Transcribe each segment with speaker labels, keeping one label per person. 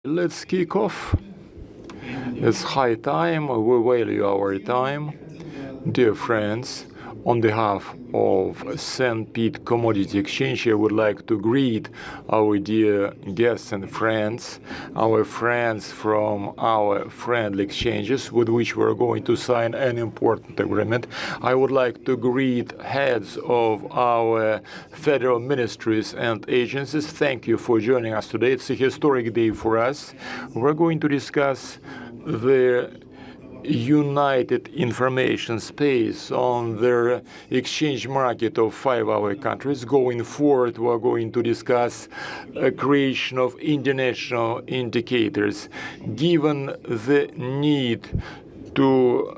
Speaker 1: Let's kick off. It's high time. We value our time. Dear friends, on behalf of St. Pete Commodity Exchange, I would like to greet our dear guests and friends, our friends from our friendly exchanges with which we're going to sign an important agreement. I would like to greet heads of our federal ministries and agencies. Thank you for joining us today. It's a historic day for us. We're going to discuss the united information space on the exchange market of 5 our countries. Going forward, we're going to discuss a creation of international indicators. Given the need to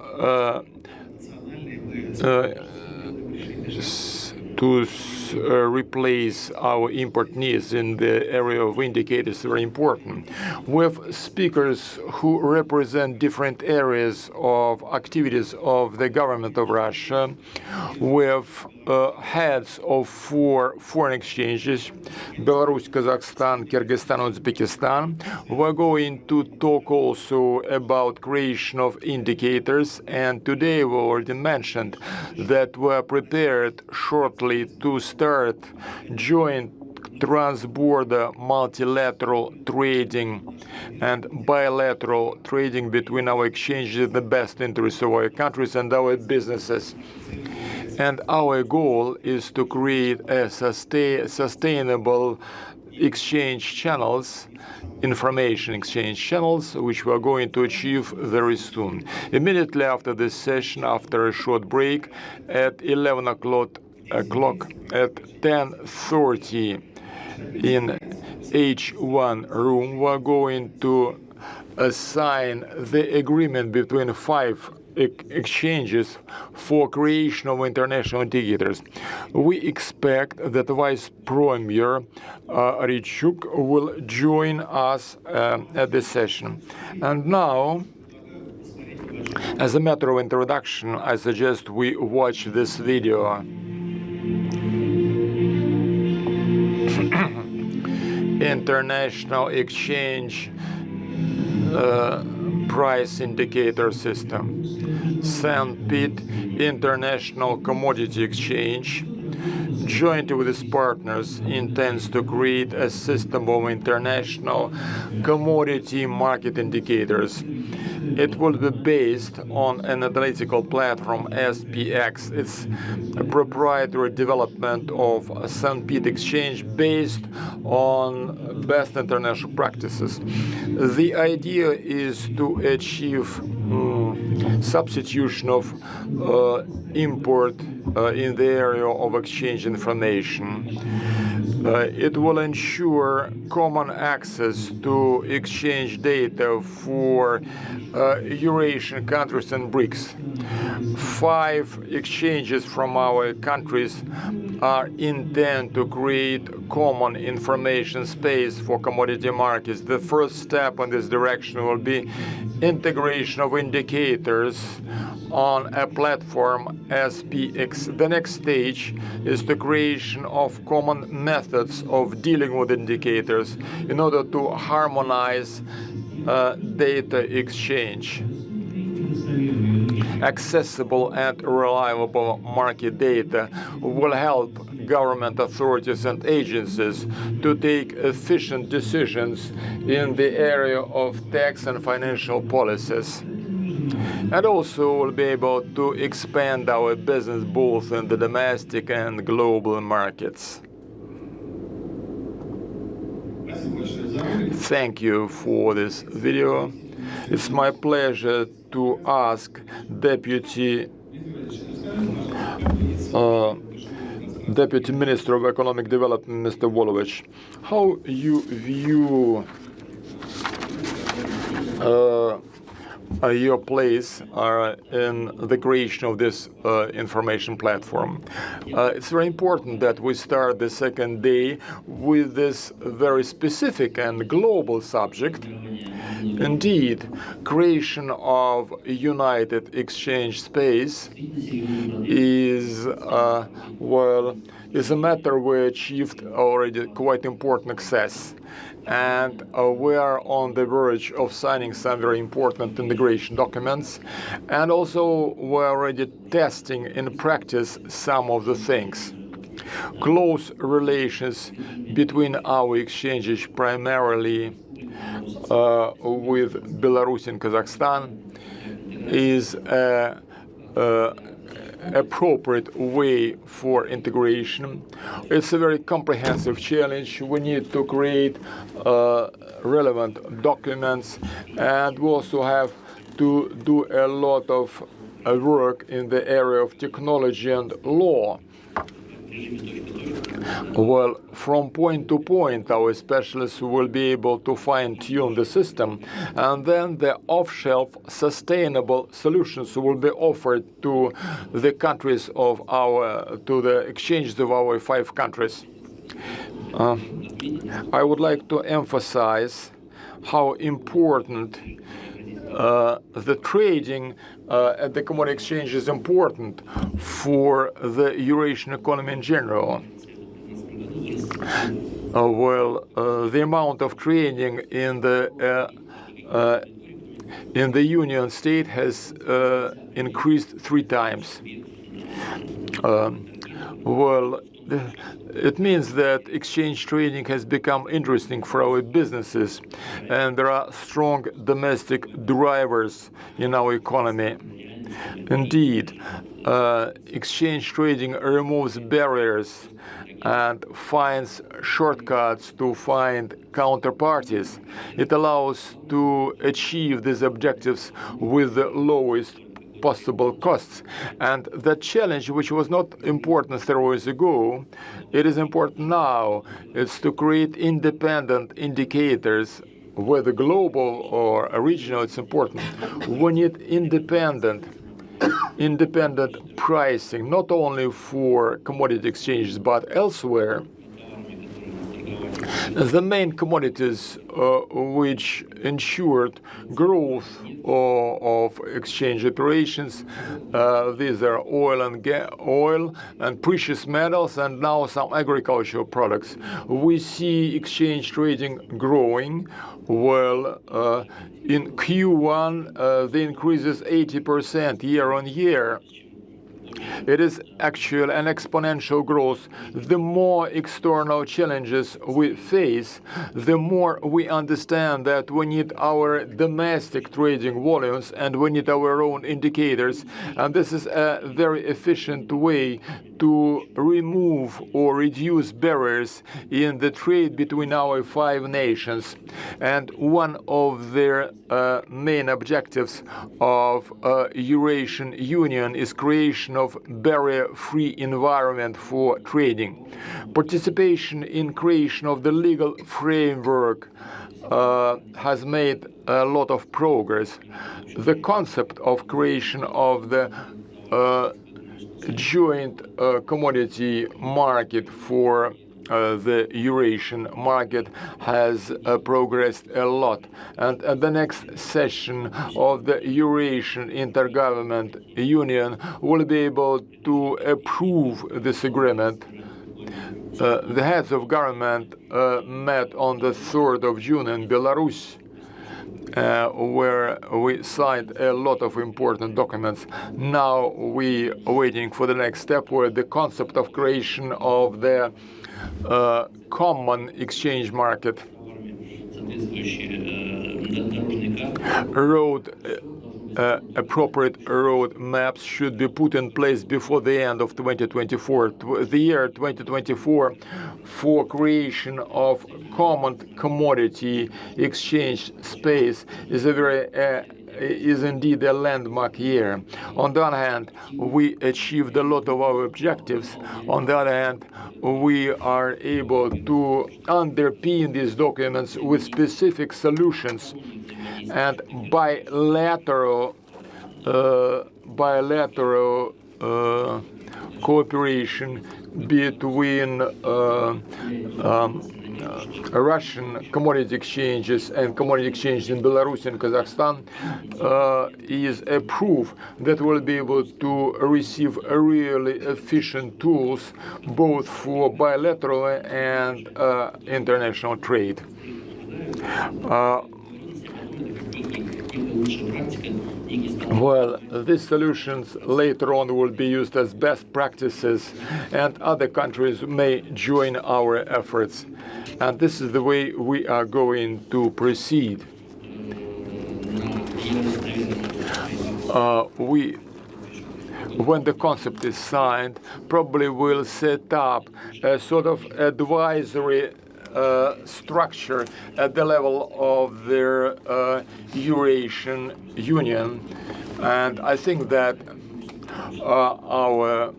Speaker 1: replace our import needs in the area of indicators, very important. We have speakers who represent different areas of activities of the government of Russia. We have heads of 4 foreign exchanges, Belarus, Kazakhstan, Kyrgyzstan, Uzbekistan. We're going to talk also about creation of indicators, and today we already mentioned that we're prepared shortly to start joint trans-border multilateral trading and bilateral trading between our exchanges in the best interest of our countries and our businesses. And our goal is to create a sustainable exchange channels, information exchange channels, which we are going to achieve very soon. Immediately after this session, after a short break, at 11 o'clock at 10:30 in H1 room, we're going to sign the agreement between 5 exchanges for creation of international indicators. We expect that Vice Premier Rychuk will join us at this session. And now, as a matter of introduction, I suggest we watch this video. International exchange price indicator system. St. Pete International Commodity Exchange, jointly with its partners, intends to create a system of international commodity market indicators. It will be based on an analytical platform, SPIEF. It's a proprietary development of St. Pete Exchange based on best international practices. The idea is to achieve substitution of import in the area of exchange information. It will ensure common access to exchange data for Eurasian countries and BRICS. 5 exchanges from our countries are intended to create common information space for commodity markets. The first step in this direction will be integration of indicators on a platform SPIEF. The next stage is the creation of common methods of dealing with indicators in order to harmonize data exchange. Accessible and reliable market data will help government authorities and agencies to take efficient decisions in the area of tax and financial policies. And also will be able to expand our business both in the domestic and global markets. Thank you for this video. It's my pleasure to ask Deputy Minister of Economic Development, Mr. Volovich, how you view your place in the creation of this information platform. It's very important that we start the second day with this very specific and global subject. Indeed, creation of a united exchange space is is a matter we achieved already quite important success. And we are on the verge of signing some very important integration documents. And also we're already testing in practice some of the things. Close relations between our exchanges, primarily with Belarus and Kazakhstan, is appropriate way for integration. It's a very comprehensive challenge. We need to create relevant documents, and we also have to do a lot of work in the area of technology and law. Well, from point to point, our specialists will be able to fine-tune the system, and then the off-shelf sustainable solutions will be offered to the countries of to the exchanges of our 5 countries. I would like to emphasize how important the trading at the commodity exchange is important for the Eurasian economy in general. The amount of trading in the Union State has increased 3 times. It means that exchange trading has become interesting for our businesses, and there are strong domestic drivers in our economy. Indeed, exchange trading removes barriers and finds shortcuts to find counterparties. It allows to achieve these objectives with the lowest possible costs. And the challenge, which was not important 3 years ago, it is important now. It's to create independent indicators, whether global or regional, it's important. We need independent pricing, not only for commodity exchanges, but elsewhere. The main commodities which ensured growth of exchange operations, these are oil and precious metals, and now some agricultural products. We see exchange trading growing. In Q1, the increase is 80% year on year. It is actual and exponential growth. The more external challenges we face, the more we understand that we need our domestic trading volumes and we need our own indicators. And this is a very efficient way to remove or reduce barriers in the trade between our 5 nations. And one of their main objectives of Eurasian Union is creation of barrier-free environment for trading. Participation in creation of the legal framework has made a lot of progress. The concept of creation of the joint commodity market for the Eurasian market has progressed a lot. And at the next session of the Eurasian Intergovernment Union will be able to approve this agreement. The heads of government met on the 3rd of June in Belarus, where we signed a lot of important documents. Now we are waiting for the next step, where the concept of creation of the common exchange market, appropriate road maps should be put in place before the end of 2024. The year 2024 for creation of common commodity exchange space is indeed a landmark year. On the one hand, we achieved a lot of our objectives. On the other hand, we are able to underpin these documents with specific solutions and bilateral cooperation between Russian commodity exchanges and commodity exchanges in Belarus and Kazakhstan is a proof that we'll be able to receive really efficient tools both for bilateral and international trade. Well, these solutions later on will be used as best practices, and other countries may join our efforts. And this is the way we are going to proceed. When the concept is signed, probably will set up a sort of advisory structure at the level of their Eurasian Union. And I think that our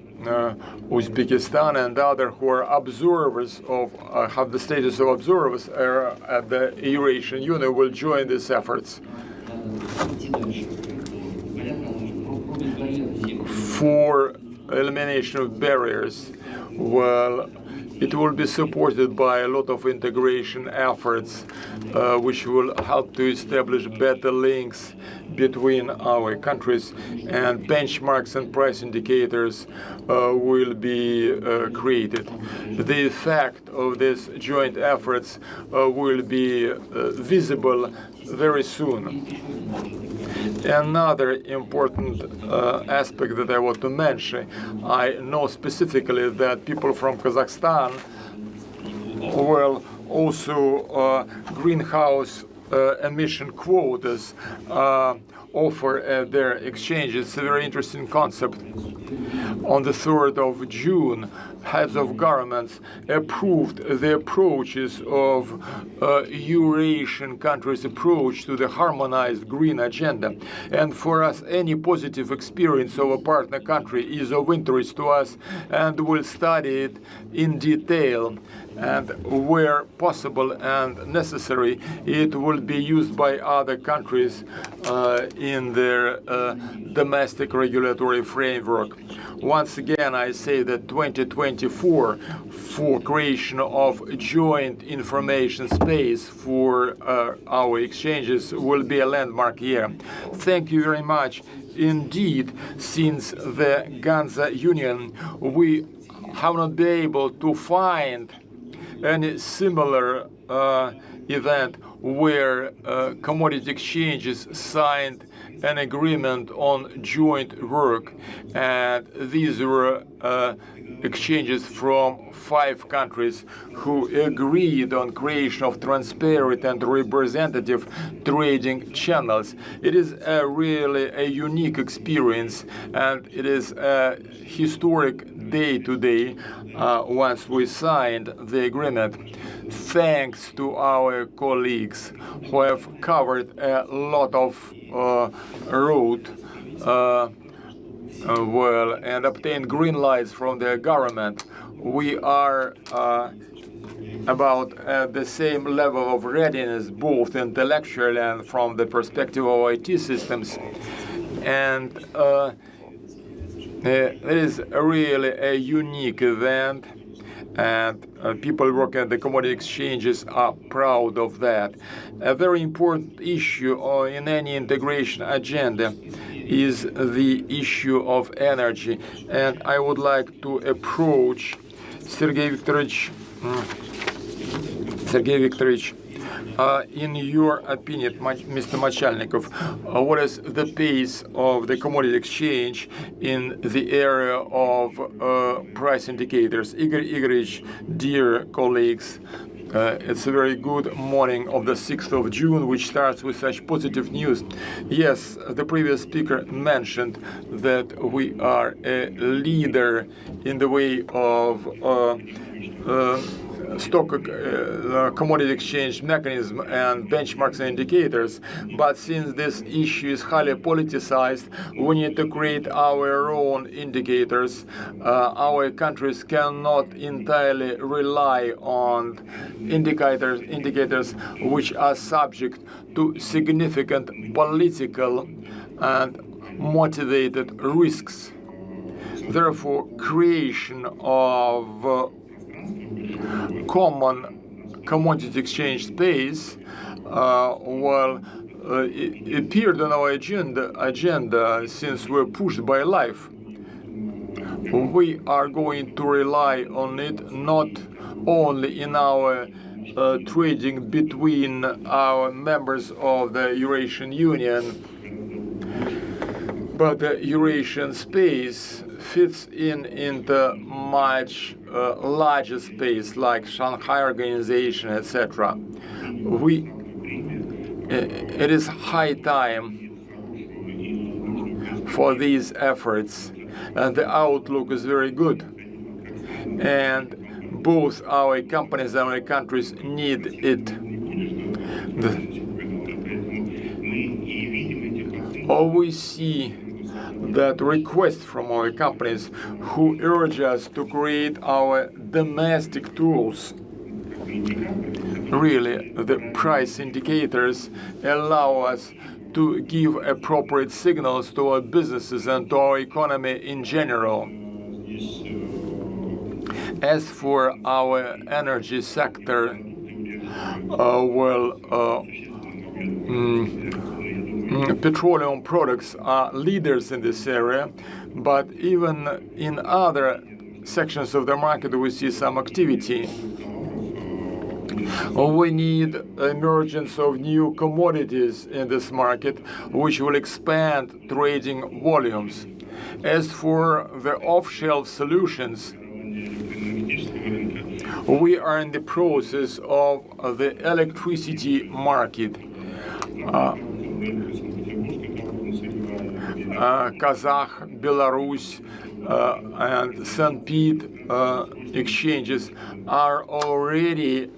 Speaker 1: Uzbekistan and other who are observers of, have the status of observers at the Eurasian Union will join these efforts. For elimination of barriers, well, it will be supported by a lot of integration efforts, which will help to establish better links between our countries, and benchmarks and price indicators will be created. The effect of these joint efforts will be visible very soon. Another important aspect that I want to mention, I know specifically that people from Kazakhstan will also greenhouse emission quotas offer at their exchanges. It's a very interesting concept. On the 3rd of June, heads of governments approved the approaches of Eurasian countries' approach to the harmonized green agenda. And for us, any positive experience of a partner country is of interest to us, and we'll study it in detail. And where possible and necessary, it will be used by other countries in their domestic regulatory framework. Once again, I say that 2024 for creation of joint information space for our exchanges will be a landmark year. Thank you very much. Indeed, since the Ganza Union, we have not been able to find any similar event where commodity exchanges signed an agreement on joint work, and these were exchanges from 5 countries who agreed on creation of transparent and representative trading channels. It is really a unique experience, and it is a historic day today once we signed the agreement. Thanks to our colleagues who have covered a lot of road well, and obtained green lights from the government. We are about at the same level of readiness, both intellectually and from the perspective of IT systems. And it is really a unique event, and people working at the commodity exchanges are proud of that. A very important issue in any integration agenda is the issue of energy. And I would like to approach Sergei Viktorovich, in your opinion, Mr. Machalnikov, what is the pace of the commodity exchange in the area of price indicators? Igor Igorovich, dear colleagues, it's a very good morning of the 6th of June, which starts with such positive news. Yes, the previous speaker mentioned that we are a leader in the way of stock commodity exchange mechanism and benchmarks and indicators. But since this issue is highly politicized, we need to create our own indicators. Our countries cannot entirely rely on indicators which are subject to significant political and motivated risks. Therefore, creation of common commodity exchange space appeared on our agenda since we're pushed by life. We are going to rely on it not only in our trading between our members of the Eurasian Union, but the Eurasian space fits into much larger space like Shanghai Organization, etc. It is high time for these efforts, and the outlook is very good. And both our companies and our countries need it. We see that request from our companies who urge us to create our domestic tools. Really, the price indicators allow us to give appropriate signals to our businesses and to our economy in general. As for our energy sector, petroleum products are leaders in this area, but even in other sections of the market we see some activity. We need emergence of new commodities in this market, which will expand trading volumes. As for the off-shelf solutions, we are in the process of the electricity market. Kazakh, Belarus, and St. Pete exchanges are already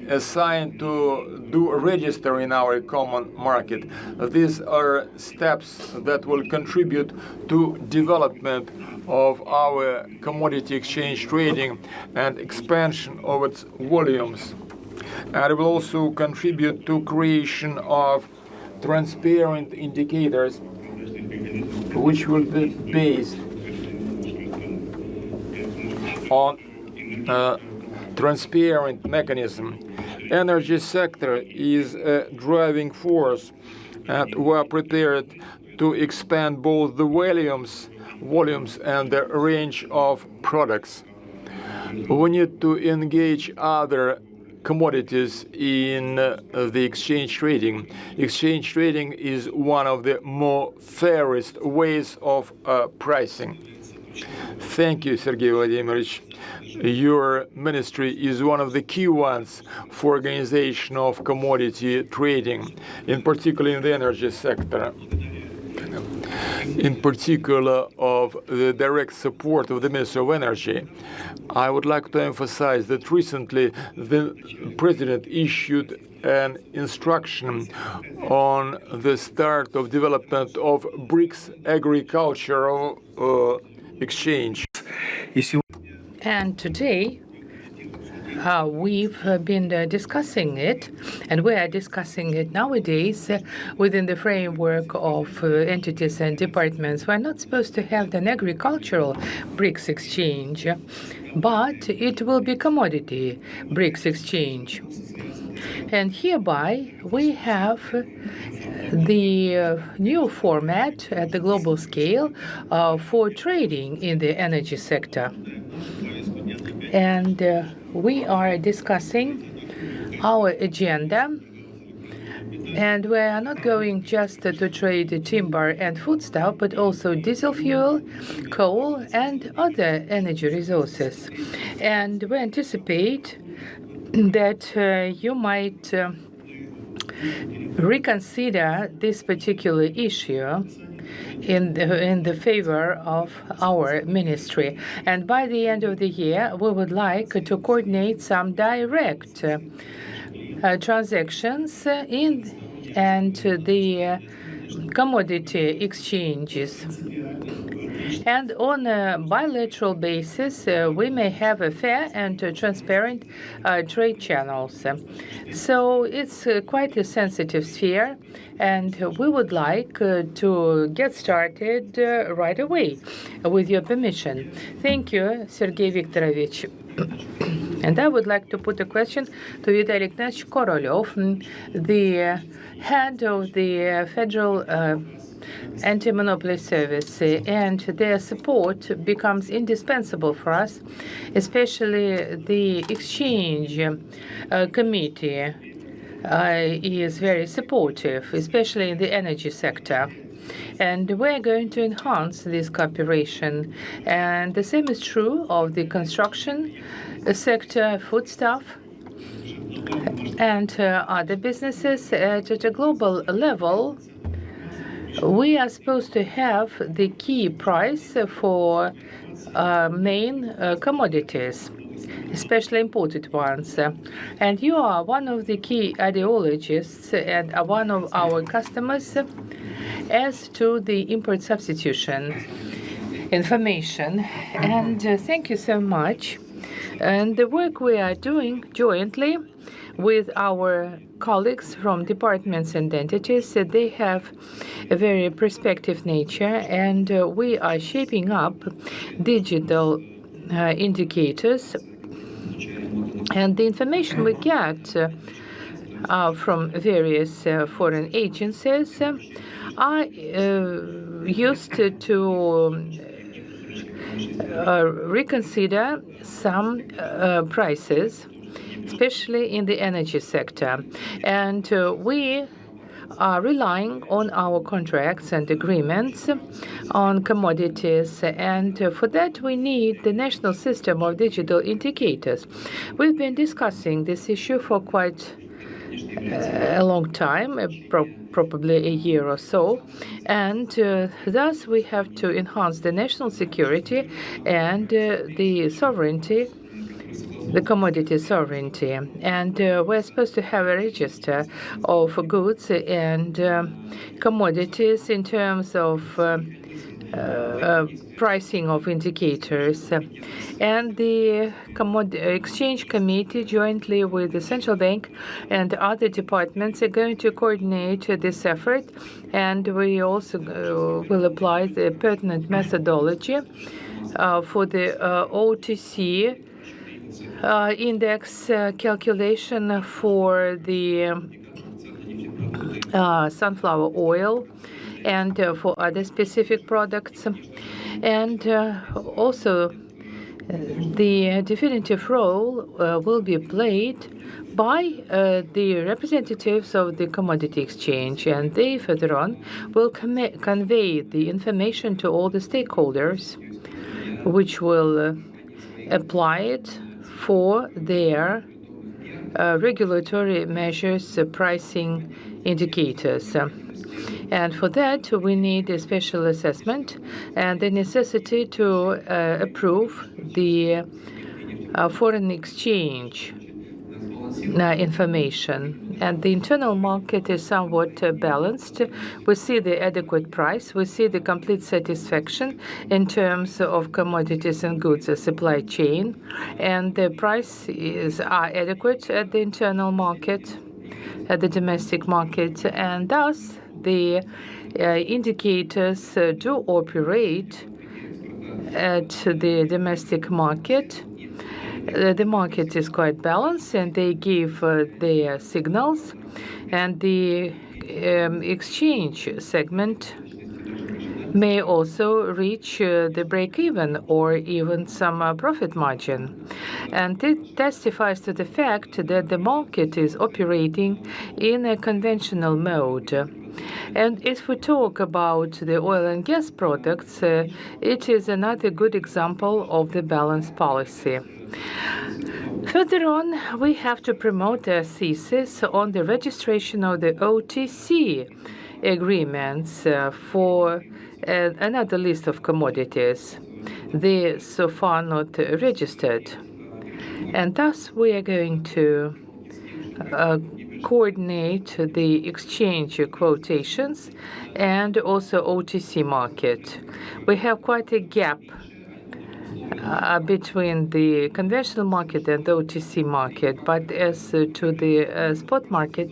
Speaker 1: assigned to do register in our common market. These are steps that will contribute to development of our commodity exchange trading and expansion of its volumes. And it will also contribute to creation of transparent indicators which will be based on transparent mechanism. Energy sector is a driving force, and we are prepared to expand both the volumes and the range of products. We need to engage other commodities in the exchange trading. Exchange trading is one of the more fairest ways of pricing. Thank you, Sergei Vladimirovich. Your ministry is one of the key ones for organization of commodity trading, in particular in the energy sector. In particular of the direct support of the Minister of Energy. I would like to emphasize that recently the President issued an instruction on the start of development of BRICS agricultural exchange.
Speaker 2: And today, we've been discussing it, and we are discussing it nowadays within the framework of entities and departments. We're not supposed to have an agricultural BRICS exchange, but it will be commodity BRICS exchange. And hereby, we have the new format at the global scale for trading in the energy sector. And we are discussing our agenda, and we are not going just to trade timber and foodstuff, but also diesel fuel, coal, and other energy resources. And we anticipate that you might reconsider this particular issue in the favor of our ministry. And by the end of the year, we would like to coordinate some direct transactions in and the commodity exchanges. And on a bilateral basis, we may have a fair and transparent trade channels. So it's quite a sensitive sphere, and we would like to get started right away, with your permission. Thank you, Sergei Viktorovich. And I would like to put a question to Vitaly Ignatyevich Korolev, the head of the Federal Anti-Monopoly Service, and their support becomes indispensable for us, especially the exchange committee is very supportive, especially in the energy sector. And we're going to enhance this cooperation. And the same is true of the construction sector, foodstuff, and other businesses. At a global level, we are supposed to have the key price for main commodities, especially imported ones. And you are one of the key ideologists and are one of our customers as to the import substitution information. And thank you so much. And the work we are doing jointly with our colleagues from departments and entities, they have a very prospective nature, and we are shaping up digital indicators. And the information we get from various foreign agencies are used to reconsider some prices, especially in the energy sector. And we are relying on our contracts and agreements on commodities, and for that we need the national system of digital indicators. We've been discussing this issue for quite a long time, probably a year or so, and thus we have to enhance the national security and the sovereignty, the commodity sovereignty. And we're supposed to have a register of goods and commodities in terms of pricing of indicators. And the Exchange Committee, jointly with the Central Bank and other departments, are going to coordinate this effort. And we also will apply the pertinent methodology for the OTC index calculation for the sunflower oil and for other specific products. And also the definitive role will be played by the representatives of the commodity exchange, and they further on will convey the information to all the stakeholders, which will apply it for their regulatory measures, pricing indicators. And for that, we need a special assessment and the necessity to approve the foreign exchange information. And the internal market is somewhat balanced. We see the adequate price. We see the complete satisfaction in terms of commodities and goods supply chain. And the prices are adequate at the internal market, at the domestic market. And thus, the indicators do operate at the domestic market. The market is quite balanced, and they give their signals. And the exchange segment may also reach the break-even or even some profit margin. And it testifies to the fact that the market is operating in a conventional mode. And if we talk about the oil and gas products, it is another good example of the balanced policy. Further on, we have to promote a thesis on the registration of the OTC agreements for another list of commodities, they so far not registered. And thus we are going to coordinate the exchange quotations and also OTC market. We have quite a gap between the conventional market and the OTC market, but as to the spot market,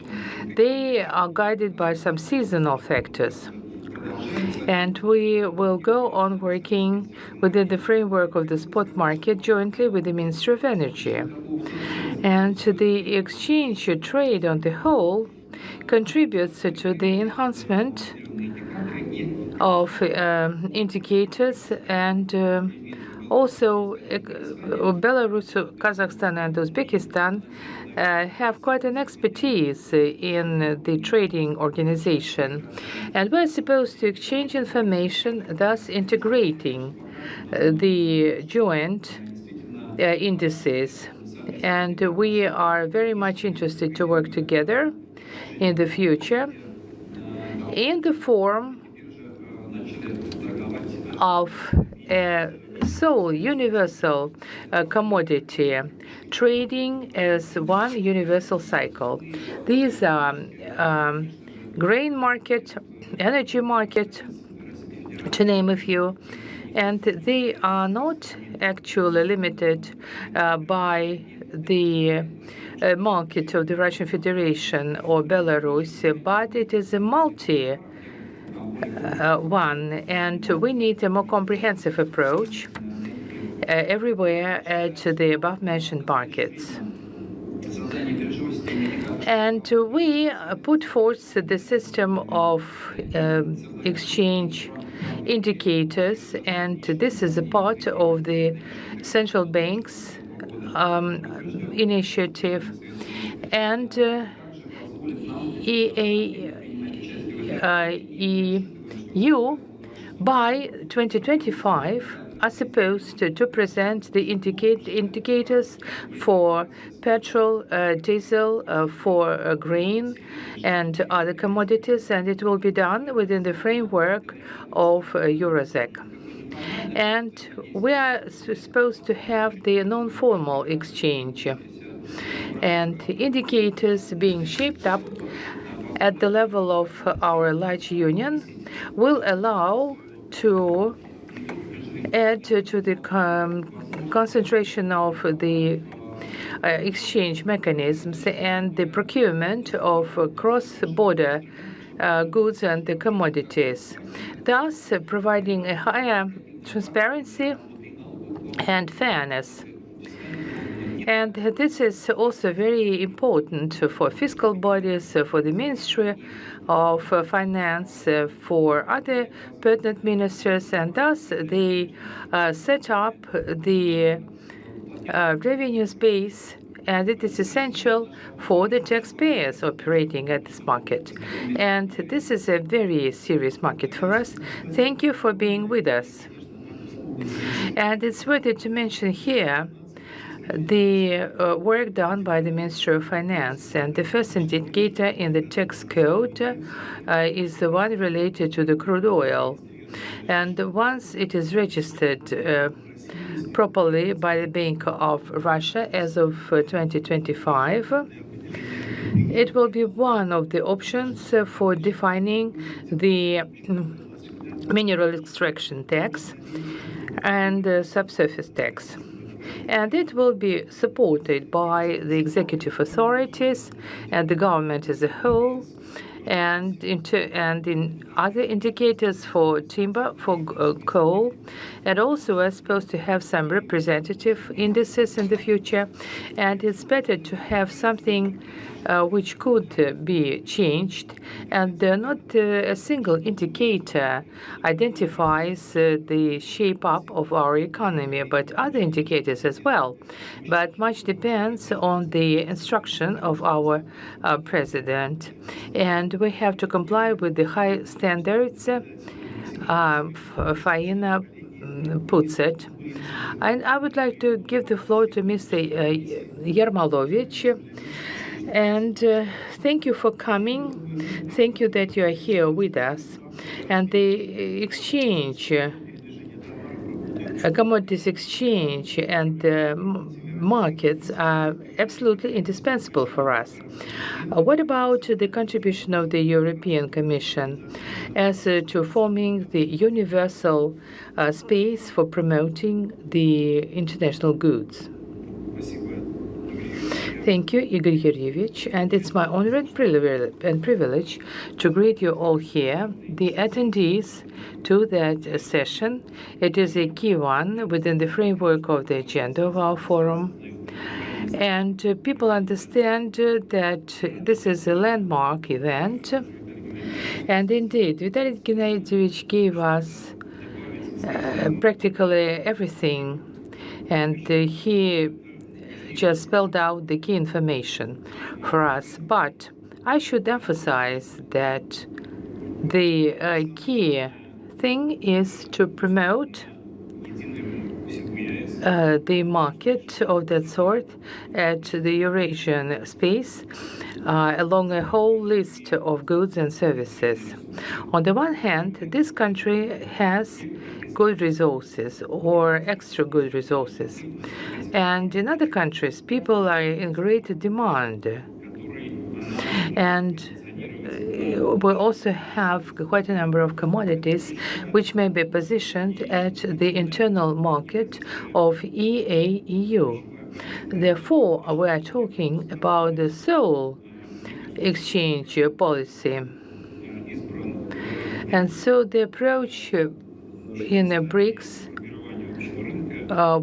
Speaker 2: they are guided by some seasonal factors. And we will go on working within the framework of the spot market jointly with the Ministry of Energy. And the exchange trade on the whole contributes to the enhancement of indicators, and also Belarus, Kazakhstan, and Uzbekistan have quite an expertise in the trading organization. And we're supposed to exchange information, thus integrating the joint indices. And we are very much interested to work together in the future in the form of a sole universal commodity, trading as one universal cycle. These are grain market, energy market, to name a few, and they are not actually limited by the market of the Russian Federation or Belarus, but it is a multi one, and we need a more comprehensive approach everywhere at the above-mentioned markets. And we put forth the system of exchange indicators, and this is a part of the central bank's initiative, and EAEU by 2025 are supposed to present the indicators for petrol, diesel, for grain and other commodities, and it will be done within the framework of Eurozec. And we are supposed to have the non-formal exchange, and indicators being shaped up at the level of our large union will allow to add to the concentration of the exchange mechanisms and the procurement of cross-border goods and the commodities, thus providing a higher transparency and fairness. And this is also very important for fiscal bodies, for the Ministry of Finance, for other pertinent ministers, and thus they set up the revenue base, and it is essential for the taxpayers operating at this market. And this is a very serious market for us. Thank you for being with us. And it's worthy to mention here the work done by the Ministry of Finance, and the first indicator in the tax code is the one related to the crude oil. And once it is registered properly by the Bank of Russia as of 2025, it will be one of the options for defining the mineral extraction tax and subsurface tax. And it will be supported by the executive authorities and the government as a whole, and in other indicators for timber, for coal, and also we're supposed to have some representative indices in the future. And it's better to have something which could be changed, and not a single indicator identifies the shape up of our economy, but other indicators as well. But much depends on the instruction of our president, and we have to comply with the high standards. Faina puts it. And I would like to give the floor to Mr. Yermalovich. And thank you for coming. Thank you that you are here with us. And the exchange, commodities exchange, and markets are absolutely indispensable for us. What about the contribution of the European Commission as to forming the universal space for promoting the international goods? Thank you, Igor Yuryevich, and it's my honor and privilege to greet you all here, the attendees to that session. It is a key one within the framework of the agenda of our forum. And people understand that this is a landmark event. And indeed, Vitaly Gennadievich gave us practically everything, and he just spelled out the key information for us. But I should emphasize that the key thing is to promote the market of that sort at the Eurasian space along a whole list of goods and services. On the one hand, this country has good resources or extra good resources. And in other countries, people are in great demand. And we also have quite a number of commodities which may be positioned at the internal market of EAEU. Therefore, we are talking about the sole exchange policy. And so the approach in the BRICS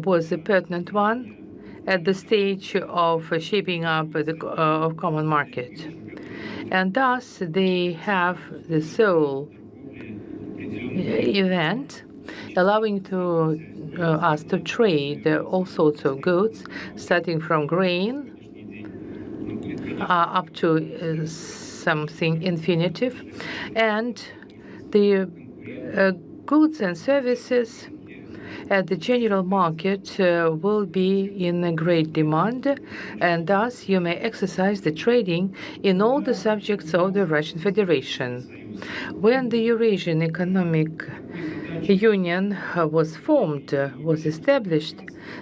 Speaker 2: was a pertinent one at the stage of shaping up the common market. And thus, they have the sole event allowing us to trade all sorts of goods, starting from grain up to something infinitive. And the goods and services at the general market will be in great demand, and thus you may exercise the trading in all the subjects of the Russian Federation. When the Eurasian Economic Union was formed, was established,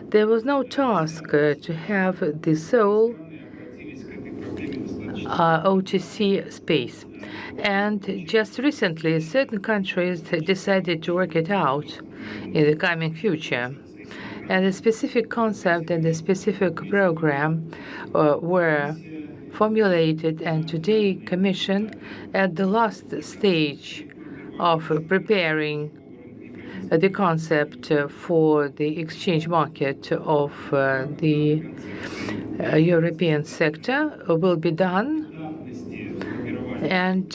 Speaker 2: there was no task to have the sole OTC space. And just recently, certain countries decided to work it out in the coming future. And the specific concept and the specific program were formulated and today commissioned at the last stage of preparing the concept for the exchange market of the European sector will be done. And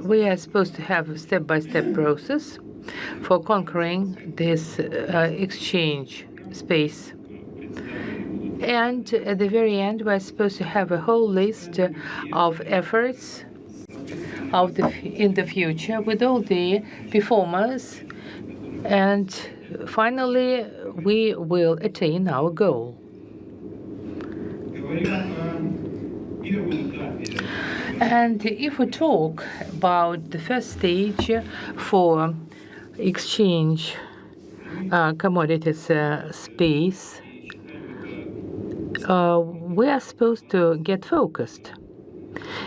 Speaker 2: we are supposed to have a step-by-step process for conquering this exchange space. And at the very end, we're supposed to have a whole list of efforts in the future with all the performers. And finally, we will attain our goal. And if we talk about the first stage for exchange commodities space, we are supposed to get focused.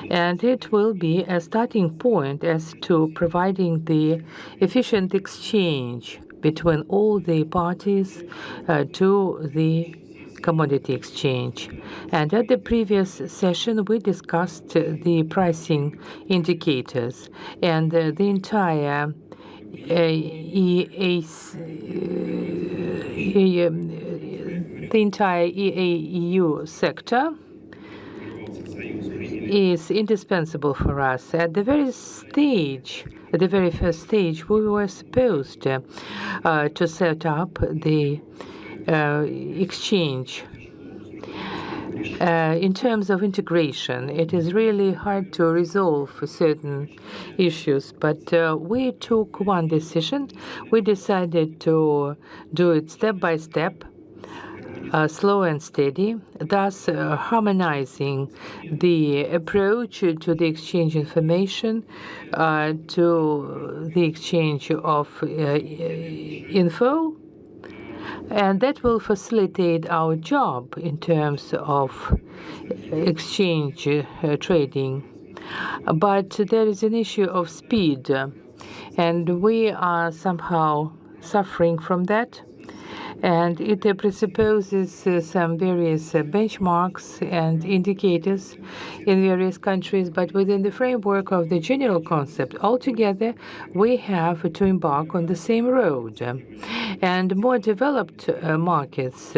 Speaker 2: And it will be a starting point as to providing the efficient exchange between all the parties to the commodity exchange. And at the previous session, we discussed the pricing indicators and the entire EAEU sector is indispensable for us. At the very first stage, we were supposed to set up the exchange. In terms of integration, it is really hard to resolve certain issues, but we took one decision. We decided to do it step by step, slow and steady, thus harmonizing the approach to the exchange information, to the exchange of info, And that will facilitate our job in terms of exchange trading. But there is an issue of speed, and we are somehow suffering from that. And it presupposes some various benchmarks and indicators in various countries, but within the framework of the general concept, altogether, we have to embark on the same road. And more developed markets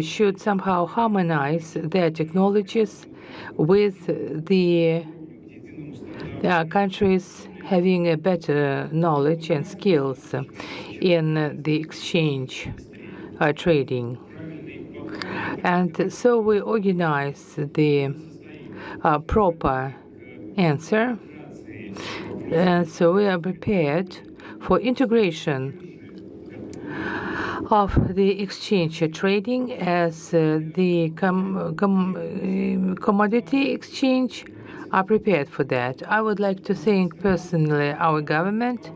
Speaker 2: should somehow harmonize their technologies with the countries having a better knowledge and skills in the exchange trading. And so we organize the proper answer. And so we are prepared for integration of the exchange trading as the commodity exchange are prepared for that. I would like to thank personally our government,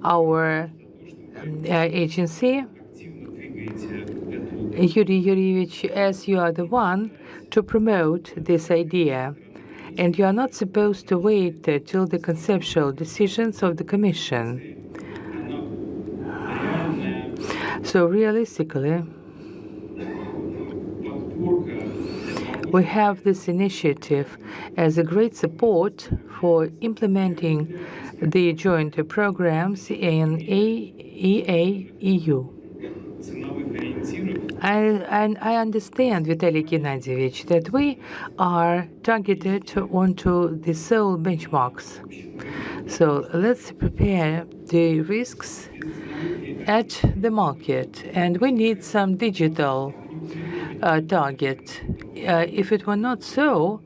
Speaker 2: our agency, Yuri Yurievich, as you are the one to promote this idea. And you are not supposed to wait till the conceptual decisions of the Commission. So realistically, we have this initiative as a great support for implementing the joint programs in EAEU. I understand, Vitaly Gennadievich, that we are targeted onto the sole benchmarks. So let's prepare the risks at the market, and we need some digital target. If it were not so,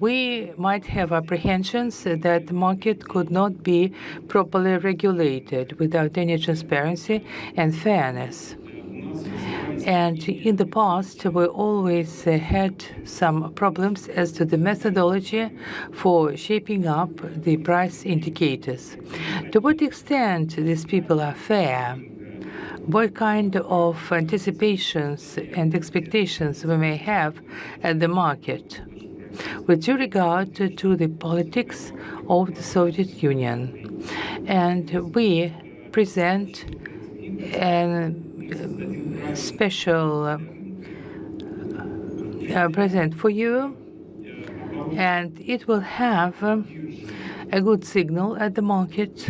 Speaker 2: we might have apprehensions that the market could not be properly regulated without any transparency and fairness. And in the past, we always had some problems as to the methodology for shaping up the price indicators. To what extent these people are fair? What kind of anticipations and expectations we may have at the market with due regard to the politics of the Soviet Union. And we present a special present for you, and it will have a good signal at the market.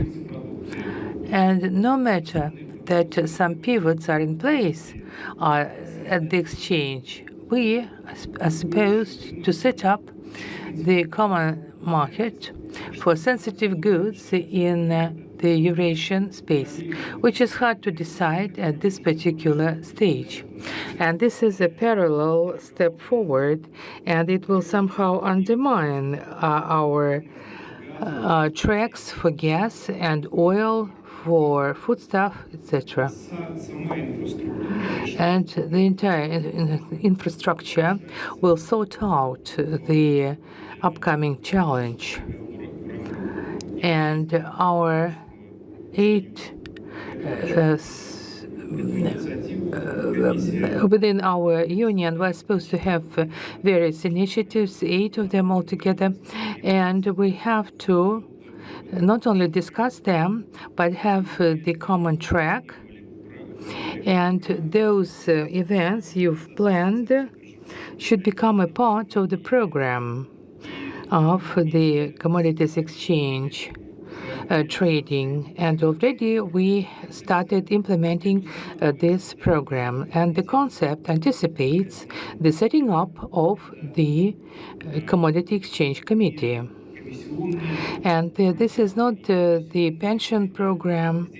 Speaker 2: And no matter that some pivots are in place at the exchange, we are supposed to set up the common market for sensitive goods in the Eurasian space, which is hard to decide at this particular stage. And this is a parallel step forward, and it will somehow undermine our tracks for gas and oil, for foodstuff, etc. And the entire infrastructure will sort out the upcoming challenge. And our within our union, we're supposed to have various initiatives, 8 of them altogether, and we have to not only discuss them, but have the common track. And those events you've planned should become a part of the program of the commodities exchange trading. And already we started implementing this program. And the concept anticipates the setting up of the Commodity Exchange Committee. And this is not the pension program,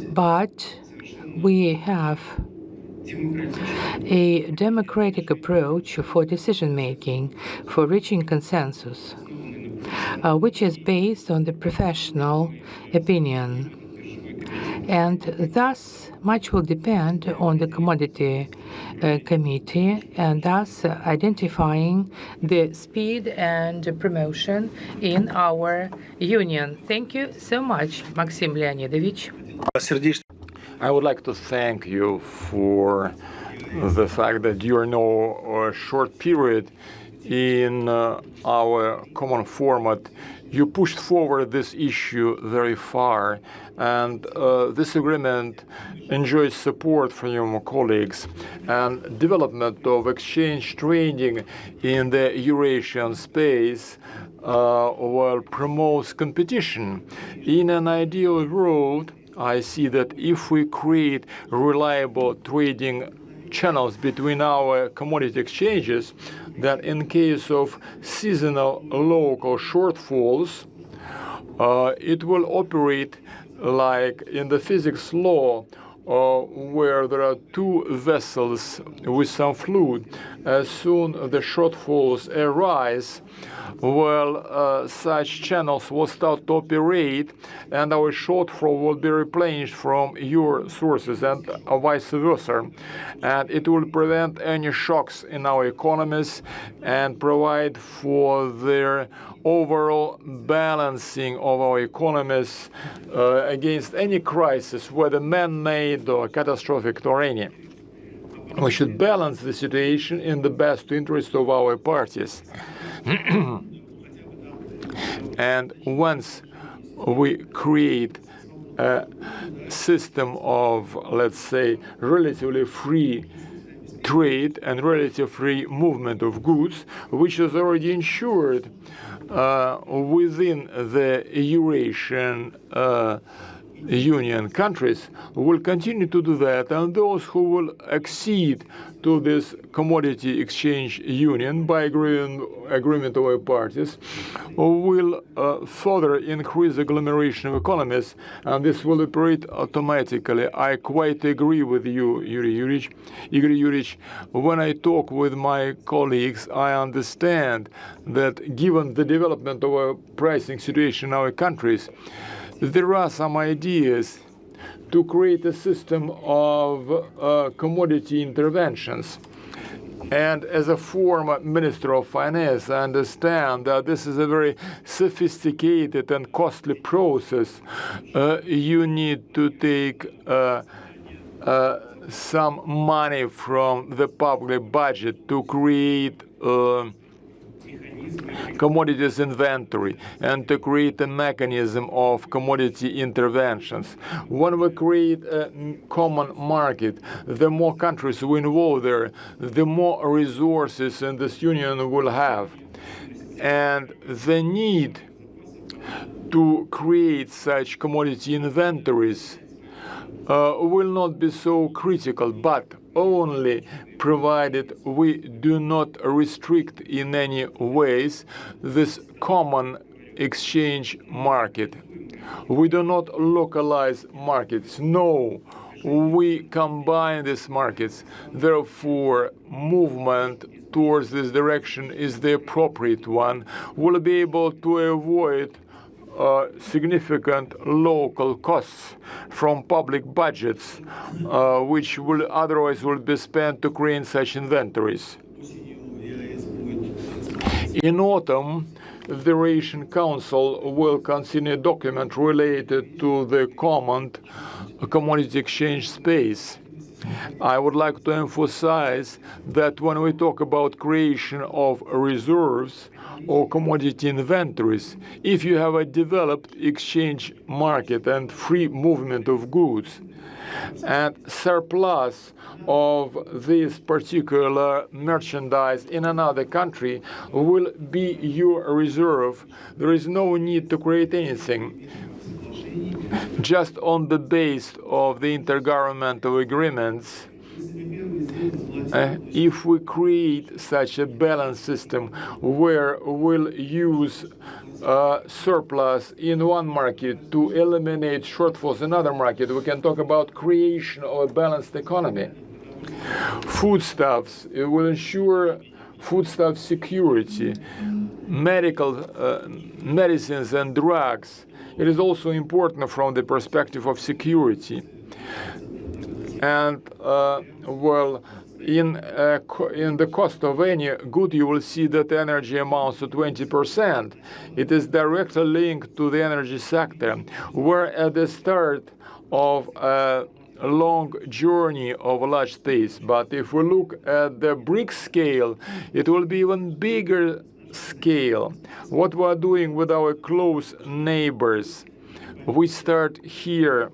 Speaker 2: but we have a democratic approach for decision-making, for reaching consensus, which is based on the professional opinion. And thus, much will depend on the commodity committee, and thus identifying the speed and promotion in our union. Thank you so much, Maxim Leonidovich.
Speaker 1: I would like to thank you for the fact that during a short period in our common format, you pushed forward this issue very far, and this agreement enjoys support from your colleagues, and development of exchange trading in the Eurasian space well promotes competition. In an ideal world, I see that if we create reliable trading channels between our commodity exchanges, that in case of seasonal local shortfalls, it will operate like in the physics law, where there are two vessels with some fluid. As soon the shortfalls arise, well, such channels will start to operate, and our shortfall will be replenished from your sources, and vice versa. And it will prevent any shocks in our economies and provide for their overall balancing of our economies against any crisis, whether man-made or catastrophic or any. We should balance the situation in the best interest of our parties. And once we create a system of, let's say, relatively free trade and relatively free movement of goods, which is already ensured within the Eurasian Union countries, will continue to do that, and those who will accede to this commodity exchange union by agreement of our parties will further increase agglomeration of economies, and this will operate automatically. I quite agree with you, Igor Yurich. When I talk with my colleagues, I understand that given the development of our pricing situation in our countries, there are some ideas to create a system of commodity interventions. And as a former Minister of Finance, I understand that this is a very sophisticated and costly process. You need to take some money from the public budget to create commodities inventory and to create a mechanism of commodity interventions. When we create a common market, the more countries we involve there, the more resources in this union will have. And the need to create such commodity inventories will not be so critical, but only provided we do not restrict in any ways this common exchange market. We do not localize markets. No, we combine these markets. Therefore, movement towards this direction is the appropriate one. We'll be able to avoid significant local costs from public budgets, which will otherwise be spent to create such inventories. In autumn, the Eurasian Council will consider a document related to the common commodity exchange space. I would like to emphasize that when we talk about creation of reserves or commodity inventories, if you have a developed exchange market and free movement of goods, and surplus of this particular merchandise in another country will be your reserve, there is no need to create anything. Just on the basis of the intergovernmental agreements, if we create such a balanced system where we'll use surplus in one market to eliminate shortfalls in another market, we can talk about creation of a balanced economy. Foodstuffs, it will ensure foodstuff security, medicines and drugs. It is also important from the perspective of security. And, well, in the cost of any good, you will see that energy amounts to 20%. It is directly linked to the energy sector, where at the start of long journey of a large space. But if we look at the brick scale, it will be even bigger scale. What we are doing with our close neighbors, we start here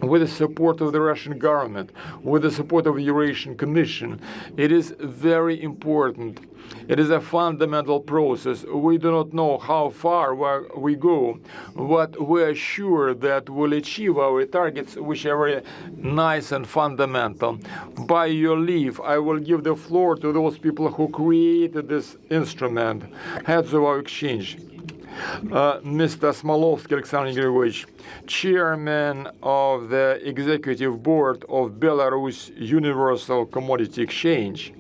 Speaker 1: with the support of the Russian government, with the support of the Eurasian Commission. It is very important. It is a fundamental process. We do not know how far we go, but we are sure that we'll achieve our targets, which are very nice and fundamental. By your leave, I will give the floor to those people who created this instrument, heads of our exchange. Mr. Smolovsky Alexander Grigorьevich, Chairman of the Executive Board of Belarus Universal Commodity Exchange.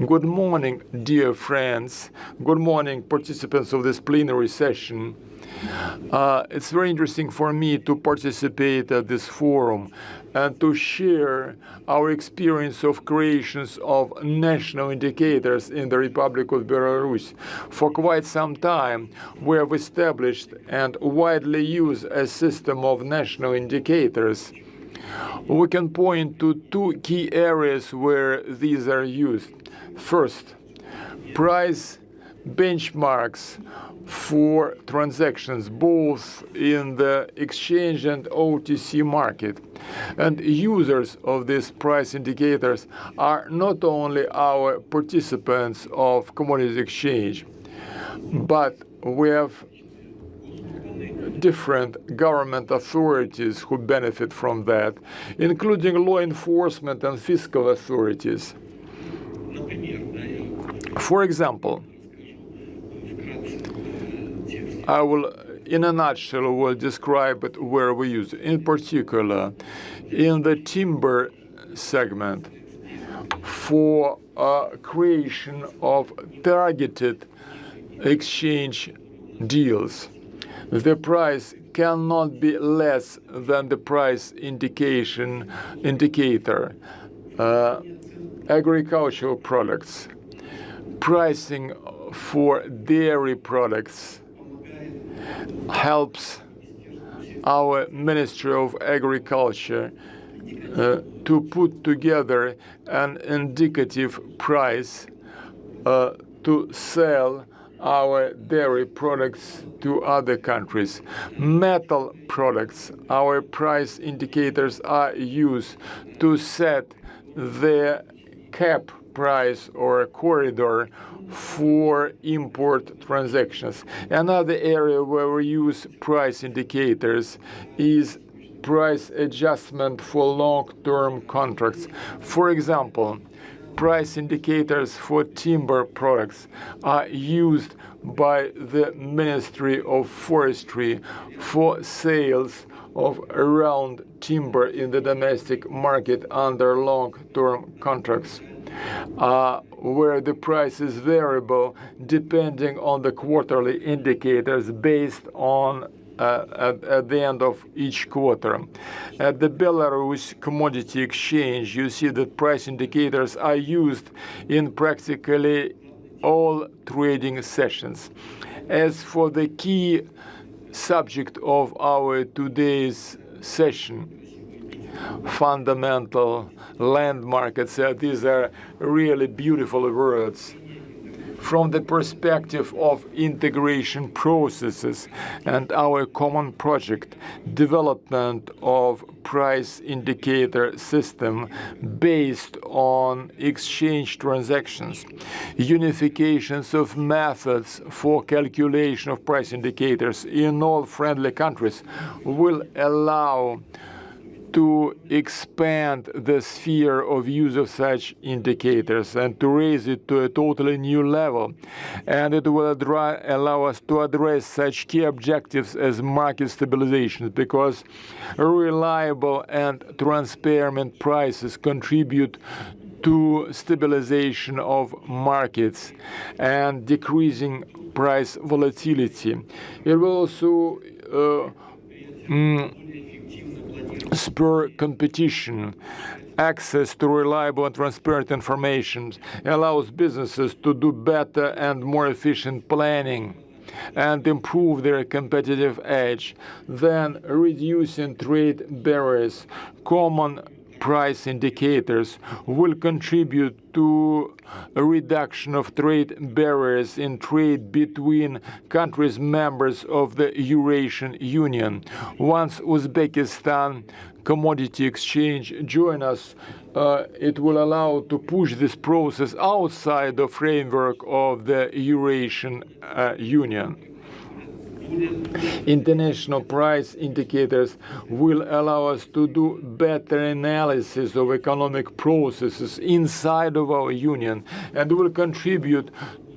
Speaker 1: Good morning, dear friends. Good morning, participants of this plenary session. It's very interesting for me to participate at this forum and to share our experience of creations of national indicators in the Republic of Belarus. For quite some time, we have established and widely used a system of national indicators. We can point to two key areas where these are used. First, price benchmarks for transactions both in the exchange and OTC market. And users of these price indicators are not only our participants of commodities exchange, but we have different government authorities who benefit from that, including law enforcement and fiscal authorities. For example, I will, in a nutshell, will describe it where we use it. In particular, in the timber segment, for creation of targeted exchange deals. The price cannot be less than the price indicator. Agricultural products, pricing for dairy products helps our Ministry of Agriculture to put together an indicative price to sell our dairy products to other countries. Metal products, our price indicators are used to set the cap price or a corridor for import transactions. Another area where we use price indicators is price adjustment for long-term contracts. For example, price indicators for timber products are used by the Ministry of Forestry for sales of around timber in the domestic market under long-term contracts, where the price is variable depending on the quarterly indicators based on at the end of each quarter. At the Belarus Commodity Exchange, you see that price indicators are used in practically all trading sessions. As for the key subject of our today's session, fundamental land markets, these are really beautiful words. From the perspective of integration processes and our common project, development of price indicator system based on exchange transactions, unifications of methods for calculation of price indicators in all friendly countries will allow to expand the sphere of use of such indicators and to raise it to a totally new level. And it will allow us to address such key objectives as market stabilization, because reliable and transparent prices contribute to stabilization of markets and decreasing price volatility. It will also spur competition. Access to reliable and transparent information allows businesses to do better and more efficient planning. and improve their competitive edge. Then reducing trade barriers, common price indicators will contribute to a reduction of trade barriers in trade between countries members of the Eurasian Union. Once Uzbekistan Commodity Exchange joins us, it will allow to push this process outside the framework of the Eurasian Union. International price indicators will allow us to do better analysis of economic processes inside of our union and will contribute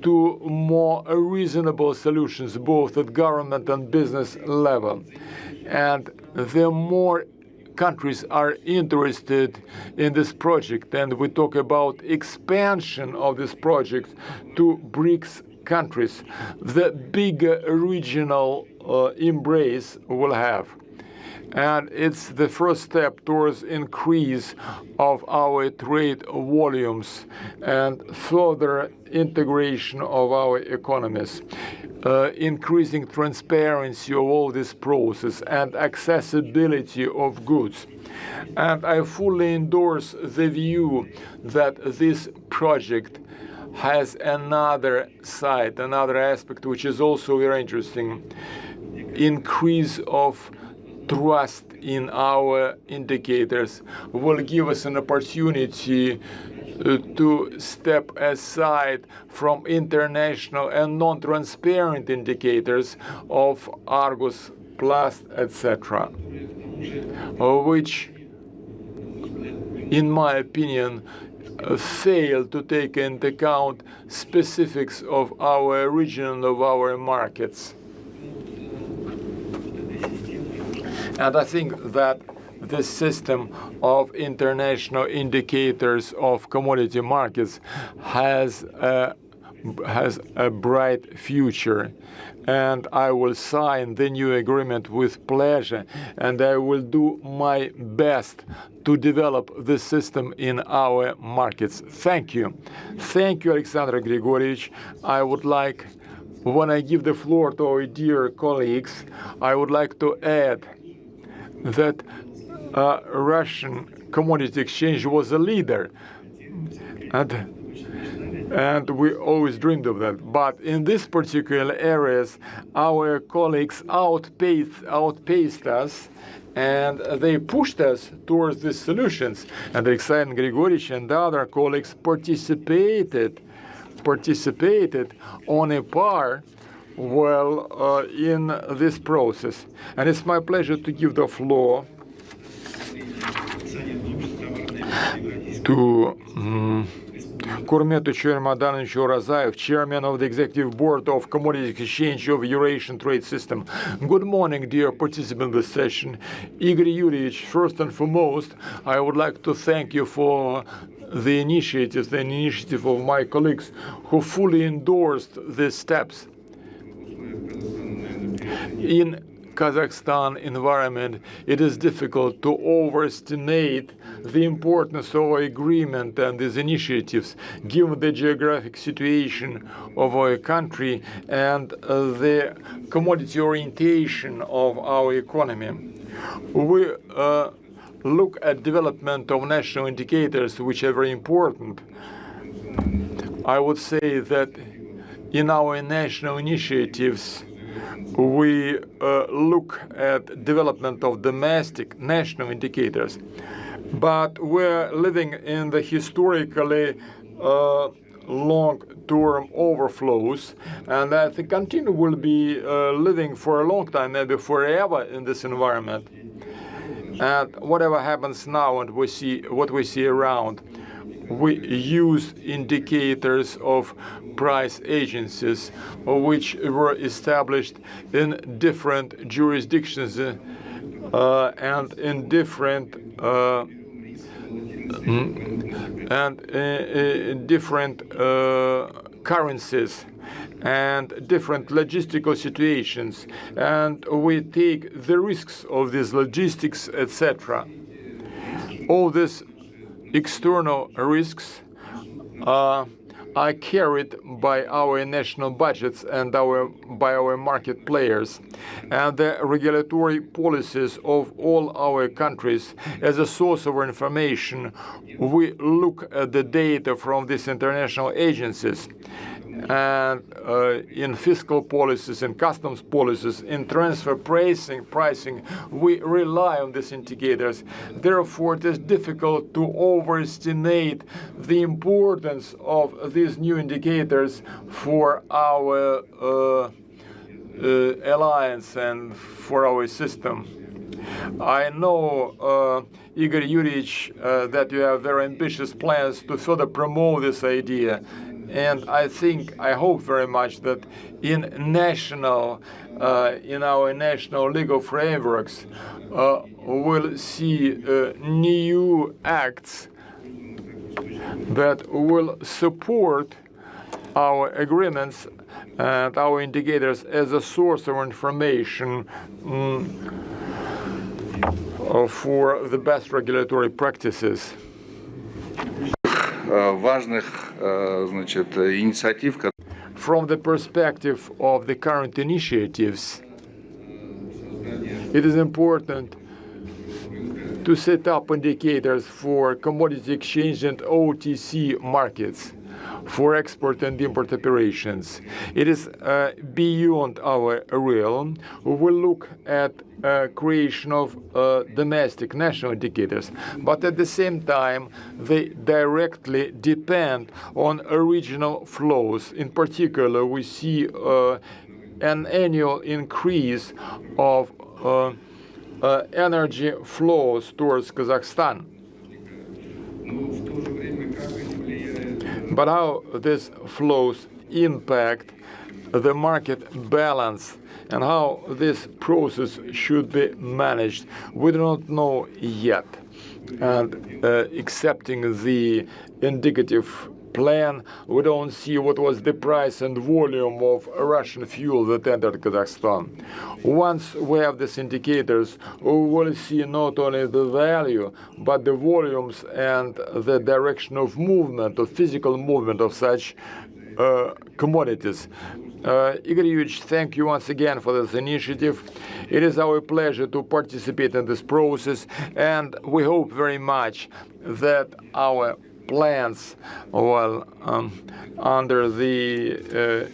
Speaker 1: to more reasonable solutions both at government and business level. And the more countries are interested in this project, and we talk about expansion of this project to BRICS countries, the bigger regional embrace will have. And it's the first step towards increase of our trade volumes and further integration of our economies, increasing transparency of all this process and accessibility of goods. And I fully endorse the view that this project has another side, another aspect, which is also very interesting: increase of trust in our indicators will give us an opportunity to step aside from international and non-transparent indicators of Argus Plus, etc., which, in my opinion, fail to take into account specifics of our region and of our markets. And I think that this system of international indicators of commodity markets has a bright future. And I will sign the new agreement with pleasure, and I will do my best to develop this system in our markets. Thank you. Thank you, Alexander Grigorievich. I would like, when I give the floor to our dear colleagues, I would like to add that Russian Commodity Exchange was a leader, and we always dreamed of that. But in this particular areas, our colleagues outpaced us, and they pushed us towards these solutions. And Alexander Grigorievich and other colleagues participated on a par in this process. And it's my pleasure to give the floor to Kurmetu Chermadanovich Orazaev, Chairman of the Executive Board of Commodity Exchange of Eurasian Trade System. Good morning, dear participants in this session. Igor Yurievich, first and foremost, I would like to thank you for the initiative of my colleagues who fully endorsed these steps. In Kazakhstan environment, it is difficult to overestimate the importance of our agreement and these initiatives, given the geographic situation of our country and the commodity orientation of our economy. We look at development of national indicators, which are very important. I would say that in our national initiatives, we look at development of domestic national indicators, but we're living in the historically long-term overflows, and I think continue will be living for a long time, maybe forever, in this environment. And whatever happens now, and what we see around, we use indicators of price agencies, which were established in different jurisdictions and in different currencies and different logistical situations, and we take the risks of these logistics, etc. All these external risks are are carried by our national budgets and by our market players, and the regulatory policies of all our countries as a source of information. We look at the data from these international agencies, and in fiscal policies, in customs policies, in transfer pricing, we rely on these indicators. Therefore, it is difficult to overestimate the importance of these new indicators for our alliance and for our system. I know, Igor Yurievich, that you have very ambitious plans to further promote this idea. And I hope very much that in our national legal frameworks, we'll see new acts that will support our agreements and our indicators as a source of information for the best regulatory practices. From the perspective of the current initiatives, it is important to set up indicators for commodity exchange and OTC markets for export and import operations. It is beyond our realm. We will look at creation of domestic national indicators, but at the same time, they directly depend on regional flows. In particular, we see an annual increase of energy flows towards Kazakhstan. But how these flows impact the market balance and how this process should be managed, we do not know yet. And accepting the indicative plan, we don't see what was the price and volume of Russian fuel that entered Kazakhstan. Once we have these indicators, we will see not only the value, but the volumes and the direction of movement, of physical movement of such commodities. Igor Yurievich, thank you once again for this initiative. It is our pleasure to participate in this process, and we hope very much that our plans, under the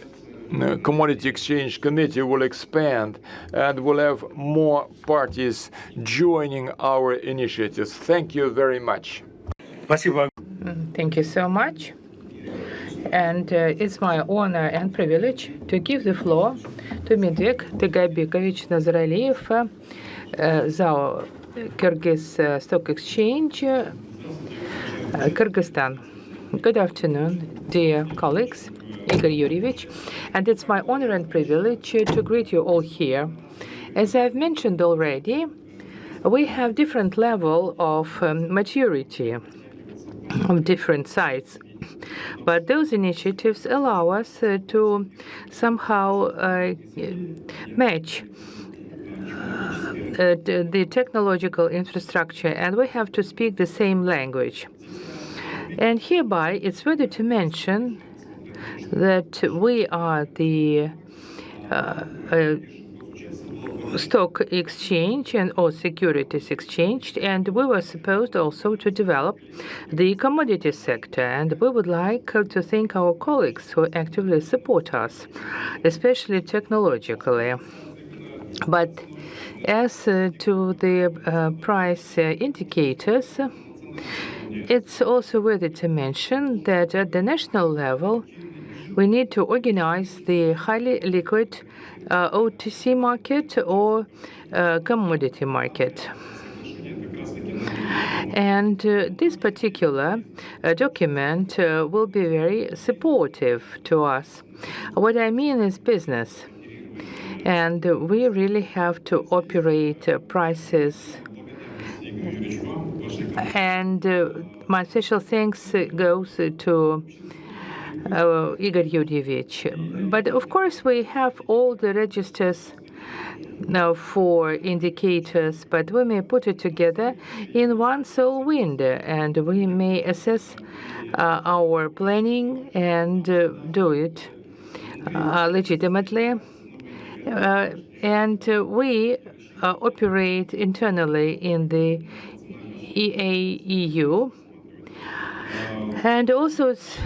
Speaker 1: Commodity Exchange Committee, will expand and will have more parties joining our initiatives. Thank you very much.
Speaker 2: Thank you so much. And it's my honor and privilege to give the floor to Midvik Tegabikovich Nazaraliyev, ZAO Kyrgyz Stock Exchange, Kyrgyzstan. Good afternoon, dear colleagues, Igor Yurievich, and it's my honor and privilege to greet you all here. As I've mentioned already, we have different level of maturity of different sites, but those initiatives allow us to somehow match the technological infrastructure, and we have to speak the same language. And hereby, it's worthy to mention that we are the stock exchange or securities exchange, and we were supposed also to develop the commodity sector. And we would like to thank our colleagues who actively support us, especially technologically. But as to the price indicators, it's also worthy to mention that at the national level, we need to organize the highly liquid OTC market or commodity market. And this particular document will be very supportive to us. What I mean is business. And we really have to operate prices. And my special thanks goes to Igor Yurievich. But of course, we have all the registers now for indicators, but we may put it together in one sole window, and we may assess our planning and do it legitimately. And we operate internally in the EAEU. And also it's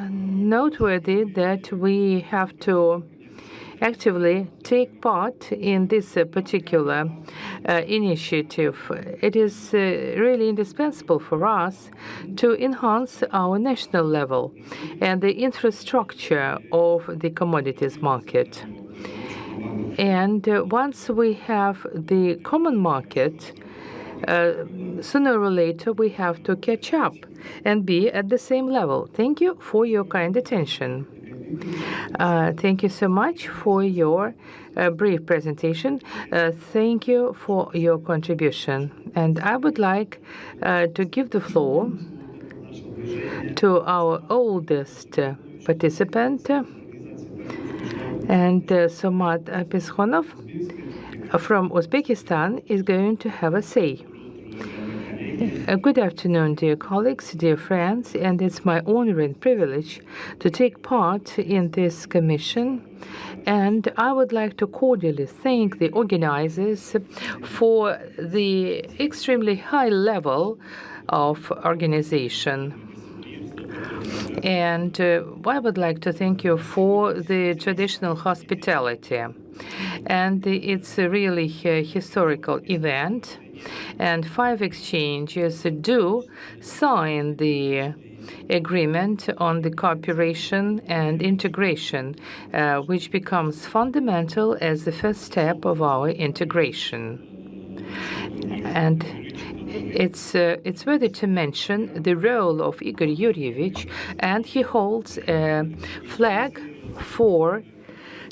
Speaker 2: noteworthy that we have to actively take part in this particular initiative. It is really indispensable for us to enhance our national level and the infrastructure of the commodities market. And once we have the common market, sooner or later we have to catch up and be at the same level. Thank you for your kind attention. Thank you so much for your brief presentation. Thank you for your contribution. And I would like to give the floor to our oldest participant, and Somat Peshonov from Uzbekistan is going to have a say. Good afternoon, dear colleagues, dear friends, and it's my honor and privilege to take part in this commission. And I would like to cordially thank the organizers for the extremely high level of organization. And I would like to thank you for the traditional hospitality. And it's a really historical event. And 5 exchanges do sign the agreement on the cooperation and integration, which becomes fundamental as the first step of our integration. And it's worthy to mention the role of Igor Yuryevich, and he holds a flag for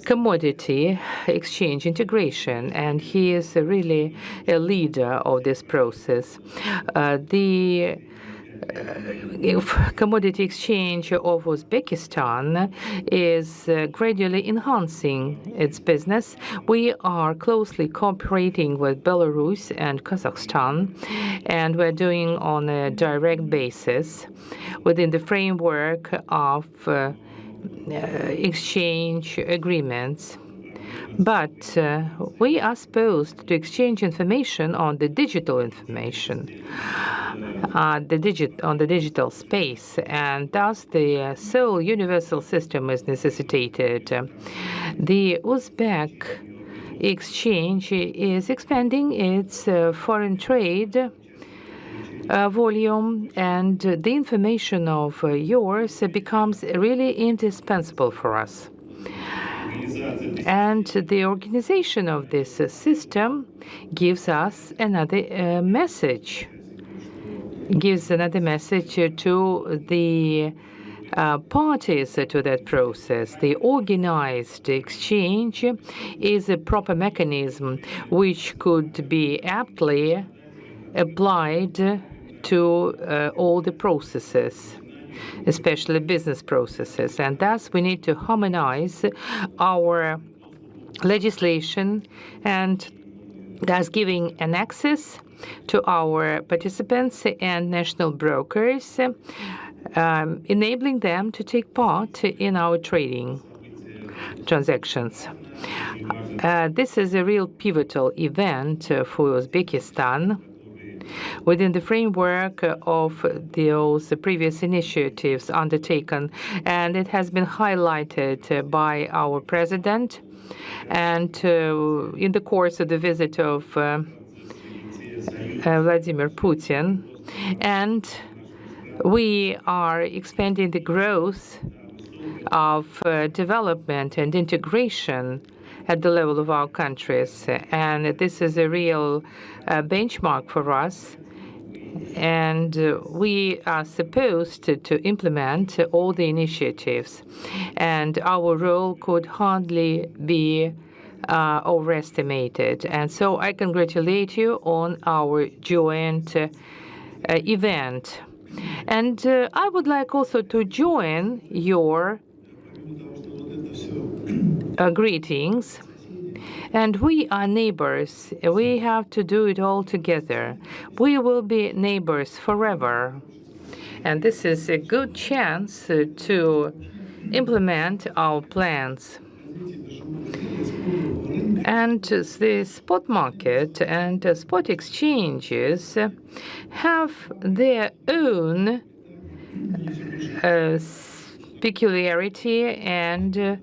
Speaker 2: commodity exchange integration, and he is really a leader of this process. The commodity exchange of Uzbekistan is gradually enhancing its business. We are closely cooperating with Belarus and Kazakhstan, and we're doing on a direct basis within the framework of exchange agreements. But we are supposed to exchange information on the digital information, on the digital space, and thus the sole universal system is necessitated. The Uzbek exchange is expanding its foreign trade volume, and the information of yours becomes really indispensable for us. And the organization of this system gives us another message, to the parties to that process. The organized exchange is a proper mechanism which could be aptly applied to all the processes, especially business processes. And thus we need to harmonize our legislation, and thus giving an access to our participants and national brokers, enabling them to take part in our trading transactions. This is a real pivotal event for Uzbekistan within the framework of those previous initiatives undertaken, and it has been highlighted by our president and in the course of the visit of Vladimir Putin. And we are expanding the growth of development and integration at the level of our countries. And this is a real benchmark for us. And we are supposed to implement all the initiatives. And our role could hardly be overestimated. And so I congratulate you on our joint event. And I would like also to join your greetings. And we are neighbors. We have to do it all together. We will be neighbors forever. And this is a good chance to implement our plans. And the spot market and spot exchanges have their own peculiarity, and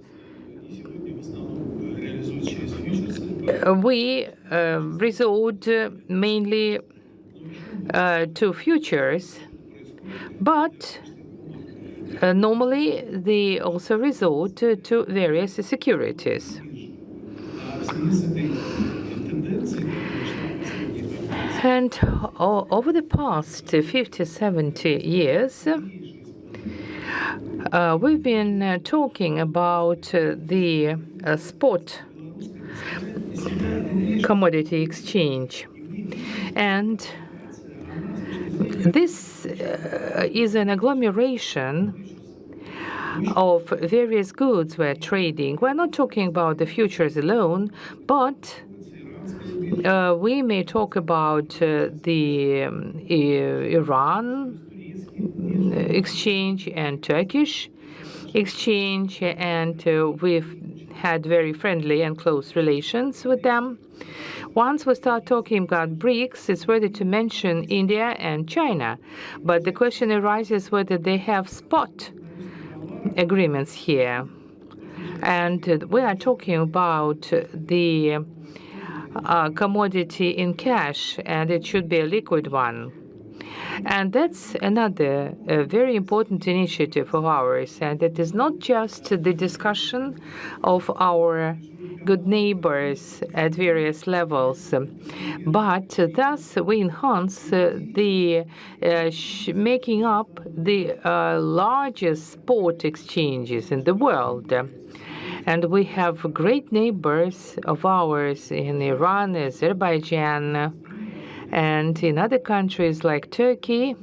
Speaker 2: we resort mainly to futures, but normally they also resort to various securities. And over the past 50, 70 years, we've been talking about the spot commodity exchange. And this is an agglomeration of various goods we're trading. We're not talking about the futures alone, but we may talk about the Iran exchange and Turkish exchange, and we've had very friendly and close relations with them. Once we start talking about BRICS, it's worthy to mention India and China, but the question arises whether they have spot agreements here. And we are talking about the commodity in cash, and it should be a liquid one. And that's another very important initiative of ours. And it is not just the discussion of our good neighbors at various levels, but thus we enhance the making up the largest spot exchanges in the world. And we have great neighbors of ours in Iran, Azerbaijan, and in other countries like Turkey.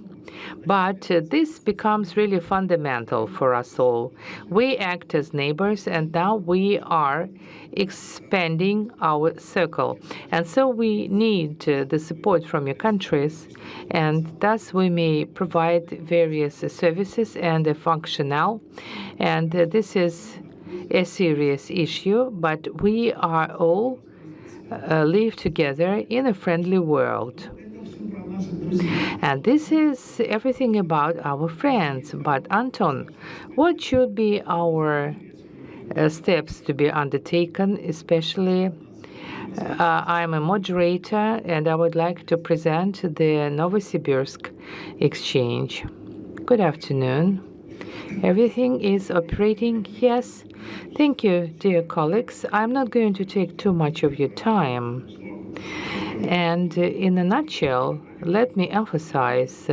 Speaker 2: But this becomes really fundamental for us all. We act as neighbors, and now we are expanding our circle. And so we need the support from your countries, and thus we may provide various services and a functional. And this is a serious issue, but we are all live together in a friendly world. And this is everything about our friends. But Anton, what should be our steps to be undertaken, especially I'm a moderator and I would like to present the Novosibirsk exchange. Good afternoon. Everything is operating? Yes. Thank you, dear colleagues. I'm not going to take too much of your time. And in a nutshell, let me emphasize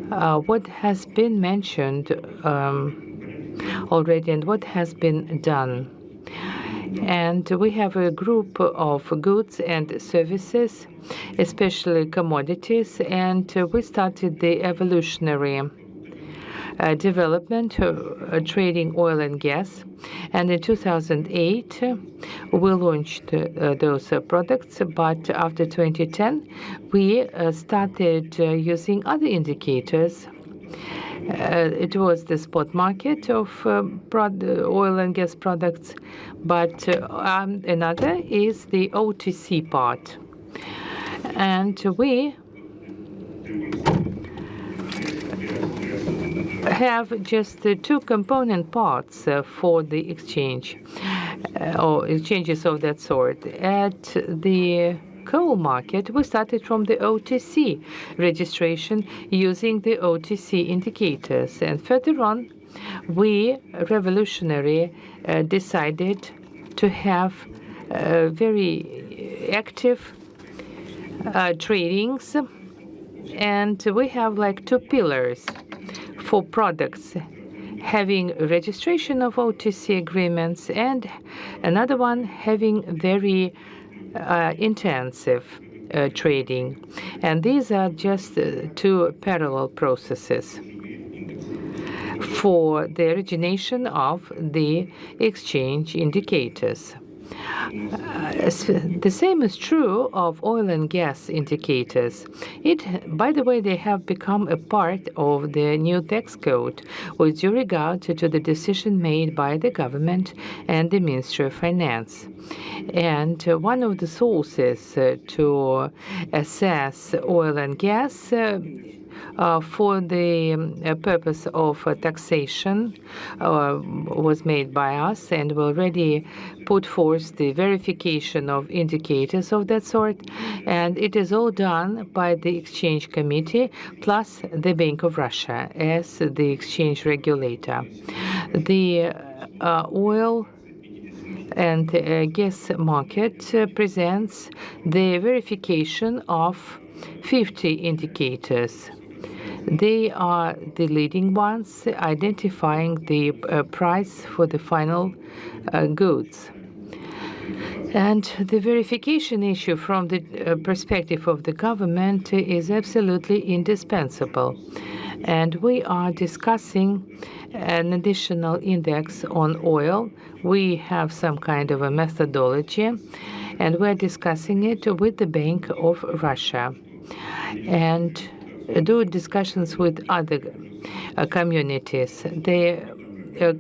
Speaker 2: what has been mentioned already and what has been done. And we have a group of goods and services, especially commodities, and we started the evolutionary development, trading oil and gas. And in 2008, we launched those products. But after 2010, we started using other indicators. It was the spot market of oil and gas products. But another is the OTC part. And we have just the two component parts for the exchange or exchanges of that sort. At the coal market, we started from the OTC registration using the OTC indicators. And further on, we revolutionarily decided to have very active tradings. And we have like two pillars for products, having registration of OTC agreements, and another one having very intensive trading. And these are just two parallel processes for the origination of the exchange indicators. The same is true of oil and gas indicators. By the way, they have become a part of the new tax code with due regard to the decision made by the government and the Ministry of Finance. And one of the sources to assess oil and gas for the purpose of taxation was made by us, and we already put forth the verification of indicators of that sort, and it is all done by the Exchange Committee plus the Bank of Russia as the exchange regulator. The oil and gas market presents the verification of 50 indicators. They are the leading ones, identifying the price for the final goods. And the verification issue from the perspective of the government is absolutely indispensable. And we are discussing an additional index on oil. We have some kind of a methodology, and we're discussing it with the Bank of Russia. And do discussions with other communities. The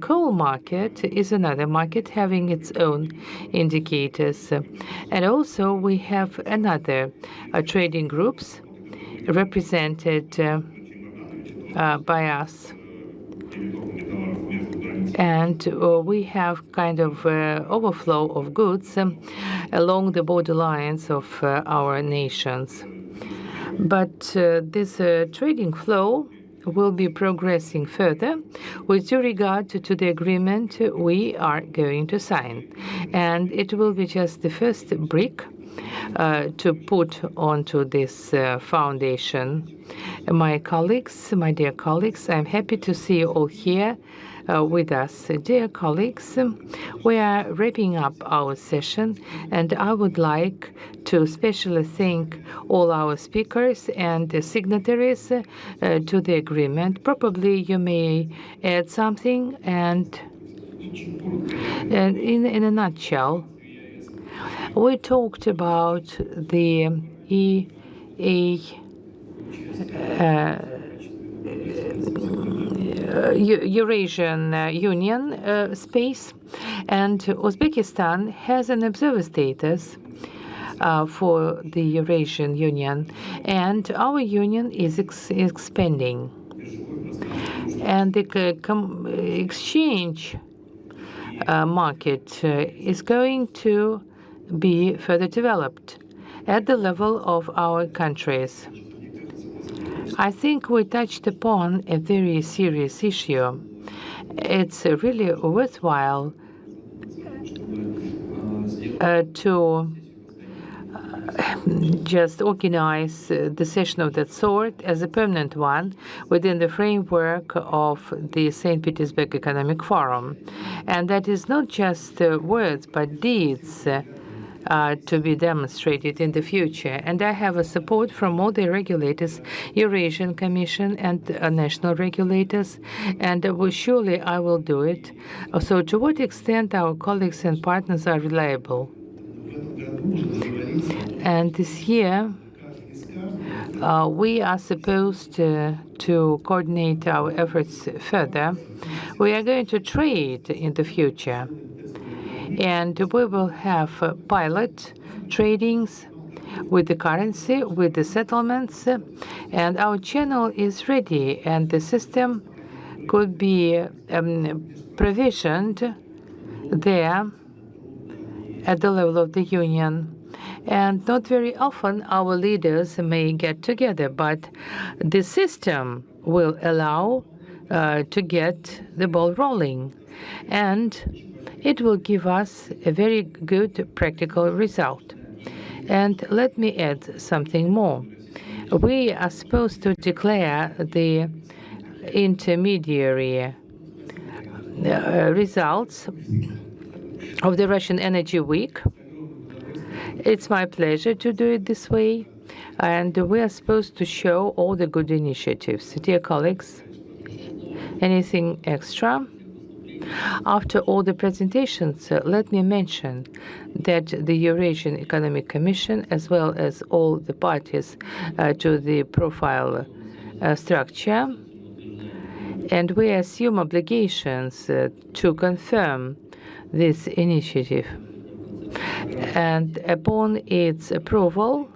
Speaker 2: coal market is another market having its own indicators. And also we have another trading groups represented by us. And we have kind of overflow of goods along the borderlines of our nations. But this trading flow will be progressing further with due regard to the agreement we are going to sign. And it will be just the first brick to put onto this foundation. My dear colleagues, I'm happy to see you all here with us. Dear colleagues, we are wrapping up our session, and I would like to especially thank all our speakers and the signatories to the agreement. Probably you may add something, and in a nutshell, we talked about the Eurasian Union space, and Uzbekistan has an observer status for the Eurasian Union, and our union is expanding. And the exchange market is going to be further developed at the level of our countries. I think we touched upon a very serious issue. It's really worthwhile to just organize the session of that sort as a permanent one within the framework of the St. Petersburg Economic Forum. And that is not just words, but deeds to be demonstrated in the future. And I have a support from all the regulators, Eurasian Commission and national regulators, and surely I will do it. So to what extent our colleagues and partners are reliable? And this year, we are supposed to coordinate our efforts further. We are going to trade in the future. And we will have pilot tradings with the currency, with the settlements, and our channel is ready, and the system could be provisioned there at the level of the union. And not very often our leaders may get together, but the system will allow to get the ball rolling. And it will give us a very good practical result. And let me add something more. We are supposed to declare the intermediary results of the Russian Energy Week. It's my pleasure to do it this way, and we are supposed to show all the good initiatives. Dear colleagues, anything extra? After all the presentations, let me mention that the Eurasian Economic Commission, as well as all the parties to the profile structure, and we assume obligations to confirm this initiative. And upon its approval,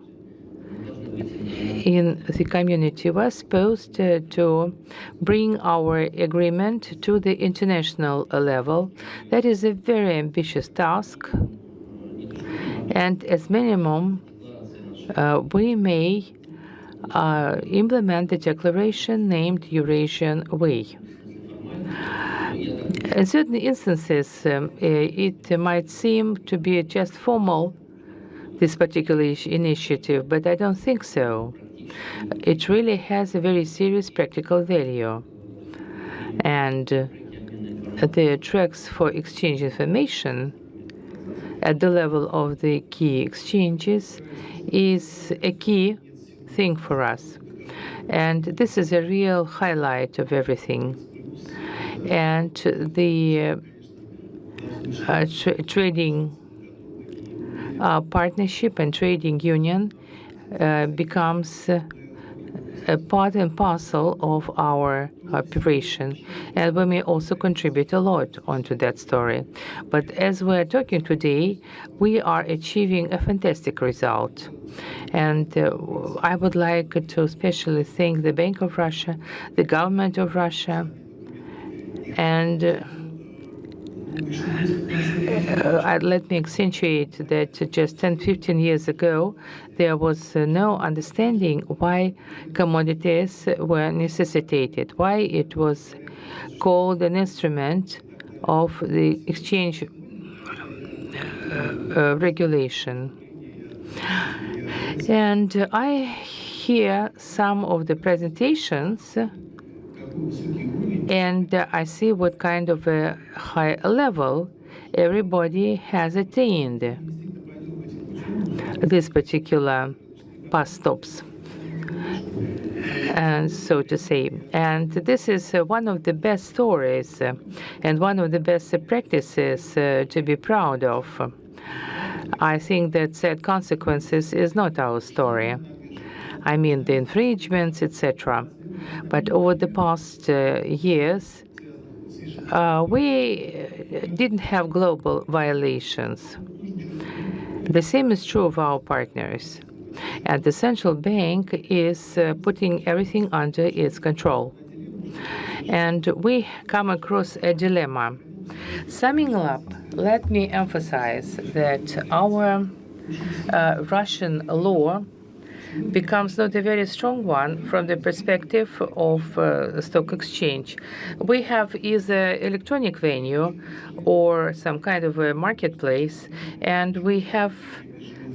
Speaker 2: in the community was supposed to bring our agreement to the international level. That is a very ambitious task. And as minimum, we may implement the declaration named Eurasian Way. In certain instances, it might seem to be just formal, this particular initiative, but I don't think so. It really has a very serious practical value. And the tracks for exchange information at the level of the key exchanges is a key thing for us. And this is a real highlight of everything. And the trading partnership and trading union becomes a part and parcel of our operation, and we may also contribute a lot onto that story. But as we're talking today, we are achieving a fantastic result. And I would like to especially thank the Bank of Russia, the government of Russia, and let me accentuate that just 10-15 years ago, there was no understanding why commodities were necessitated, why it was called an instrument of the exchange regulation. And I hear some of the presentations, and I see what kind of a high level everybody has attained this particular past stops, and so to say. And this is one of the best stories and one of the best practices to be proud of. I think that sad consequences is not our story. I mean the infringements, etc. But over the past years, we didn't have global violations. The same is true of our partners. And the central bank is putting everything under its control. And we come across a dilemma. Summing up, let me emphasize that our Russian law becomes not a very strong one from the perspective of stock exchange. We have either electronic venue or some kind of a marketplace, and we have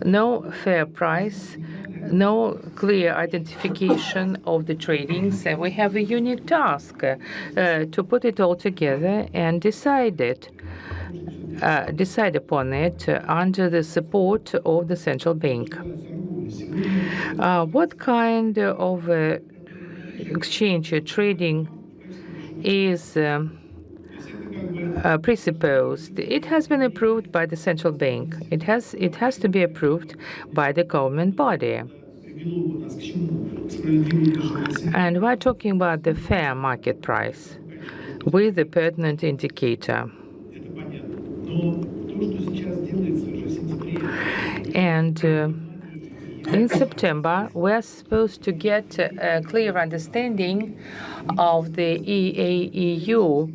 Speaker 2: no fair price, no clear identification of the tradings, and we have a unique task to put it all together and decide upon it under the support of the central bank. What kind of exchange trading is presupposed? It has been approved by the central bank. It has to be approved by the government body. And we're talking about the fair market price with the pertinent indicator. And in September, we're supposed to get a clear understanding of the EAEU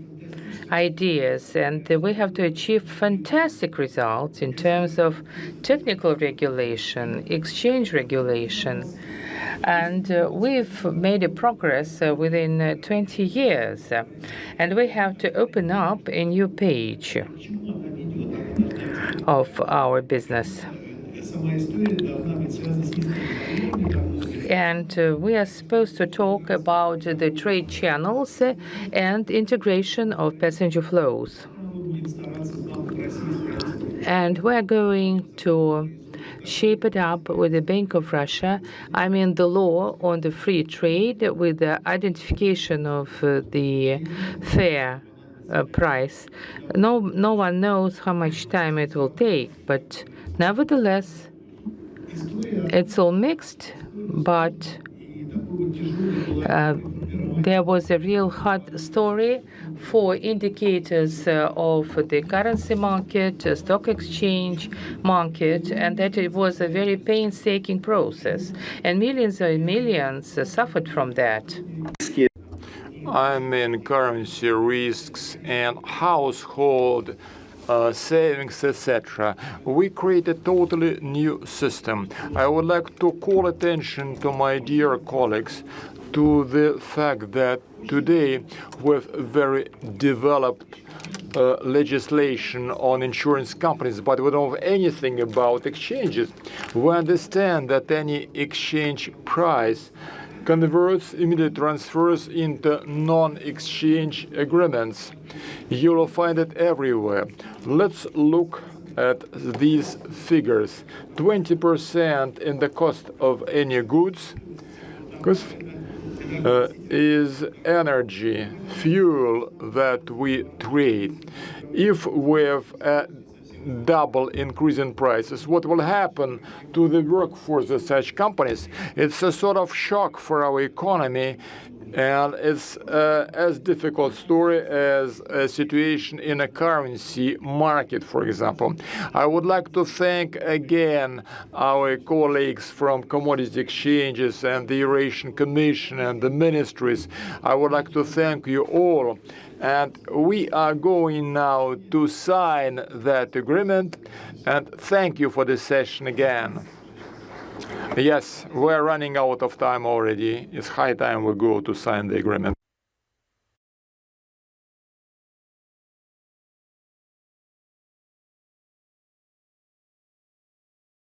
Speaker 2: ideas, and we have to achieve fantastic results in terms of technical regulation, exchange regulation. And we've made a progress within 20 years, and we have to open up a new page of our business. And we are supposed to talk about the trade channels and integration of passenger flows. And we're going to shape it up with the Bank of Russia. I mean the law on the free trade with the identification of the fair price. No one knows how much time it will take, but nevertheless, it's all mixed, but there was a real hot story for indicators of the currency market, stock exchange market, and that it was a very painstaking process. And millions and millions suffered from that.
Speaker 1: I mean, currency risks and household savings, etc. We create a totally new system. I would like to call attention to my dear colleagues to the fact that today, with very developed legislation on insurance companies, but we don't know anything about exchanges, we understand that any exchange price converts, immediately transfers into non-exchange agreements. You will find it everywhere. Let's look at these figures. 20% in the cost of any goods is energy, fuel that we trade. If we have a double increase in prices, what will happen to the workforce of such companies? It's a sort of shock for our economy, and it's as difficult story as a situation in a currency market, for example. I would like to thank again our colleagues from commodity exchanges and the Eurasian Commission and the ministries. I would like to thank you all. And we are going now to sign that agreement. And thank you for this session again. Yes, we're running out of time already. It's high time we go to sign the agreement.